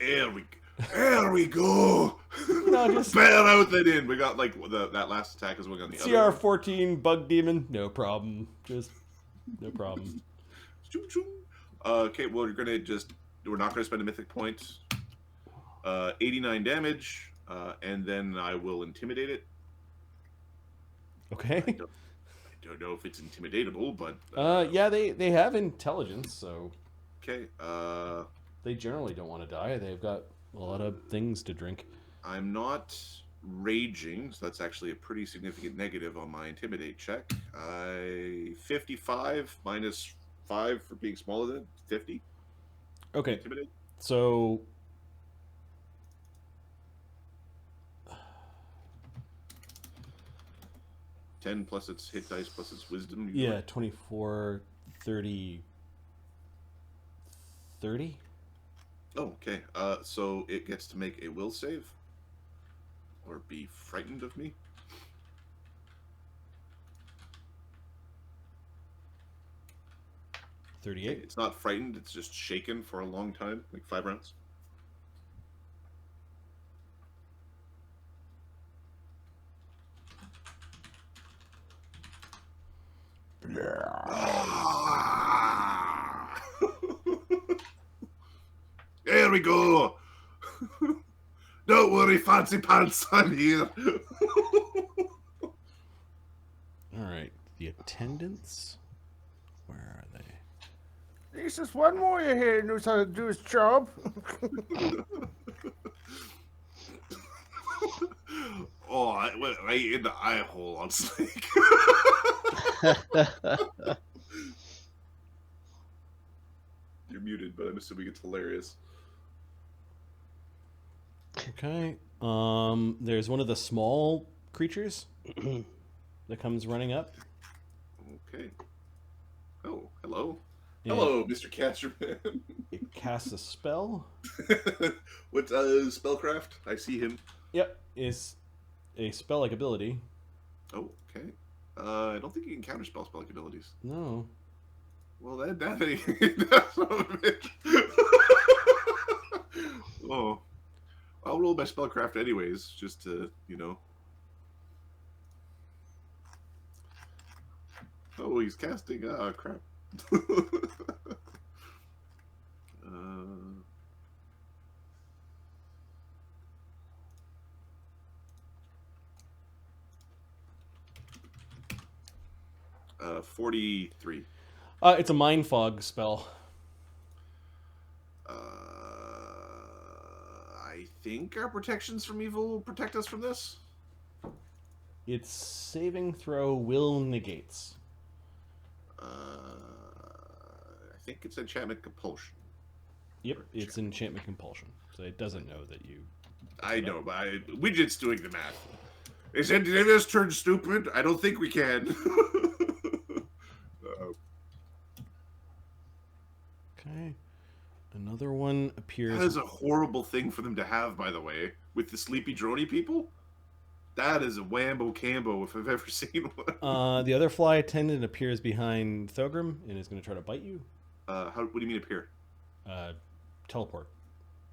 There we go. No, just Bail out that in. We got like that last attack is what we got the other one. CR14 bug demon. No problem. Just no problem. Choo choo. Okay, well we're not gonna spend a mythic point. 89 damage, and then I will intimidate it. Okay. I don't know if it's intimidatable, but Yeah, they have intelligence, so okay. they generally don't want to die. They've got a lot of things to drink. I'm not raging, so that's actually a pretty significant negative on my intimidate check. 55 minus 5 for being smaller than 50. Okay, Intimidate. so 10 plus its hit dice plus its wisdom. yeah, 24, 30, 30? Oh, okay. So it gets to make a will save. Or be frightened of me. Okay, 38. it's not frightened, it's just shaken for a long time, like 5 rounds. There we go. Don't worry, fancy pants, I'm here. All right, the attendants. Where are they? There's just one more here who knows how to do his job. Oh, I went right in the eye hole on Snake. You're muted, but I'm assuming it's hilarious. Okay. There's one of the small creatures that comes running up. Okay. Oh, hello. Yeah. Hello, Mr. Catcherman. It casts a spell. What spellcraft? I see him. Yep, it's a spell-like ability. Oh, okay. I don't think you can counter spell-like abilities. No. Well, that's son of a bitch. Oh. I'll roll my spellcraft anyways, just to, you know. Oh, he's casting. Ah, crap. 43. It's a mind fog spell. I think our protections from evil will protect us from this. Its saving throw will negates. I think it's enchantment compulsion. Yep, it's enchantment compulsion, so it doesn't know that you. I know, but Widget's doing the math. Is any of us turn stupid? I don't think we can. Okay. Another one appears. That is a horrible thing for them to have, by the way, with the sleepy droney people. That is a whambo cambo if I've ever seen one. The other fly attendant appears behind Thogrim and is going to try to bite you. What do you mean appear? Teleport.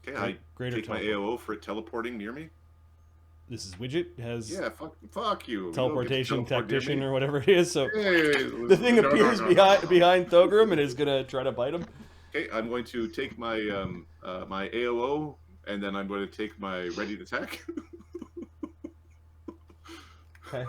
Okay, Greater I take my teleport. AOO for it teleporting near me. This is Widget has Yeah, fuck you. You don't teleportation get to teleport near tactician me. or whatever it is. So Hey, the thing no, appears no, no, behind no, no. behind Thogrim and is going to try to bite him. Okay, I'm going to take my my AOO, and then I'm going to take my ready to attack. Okay.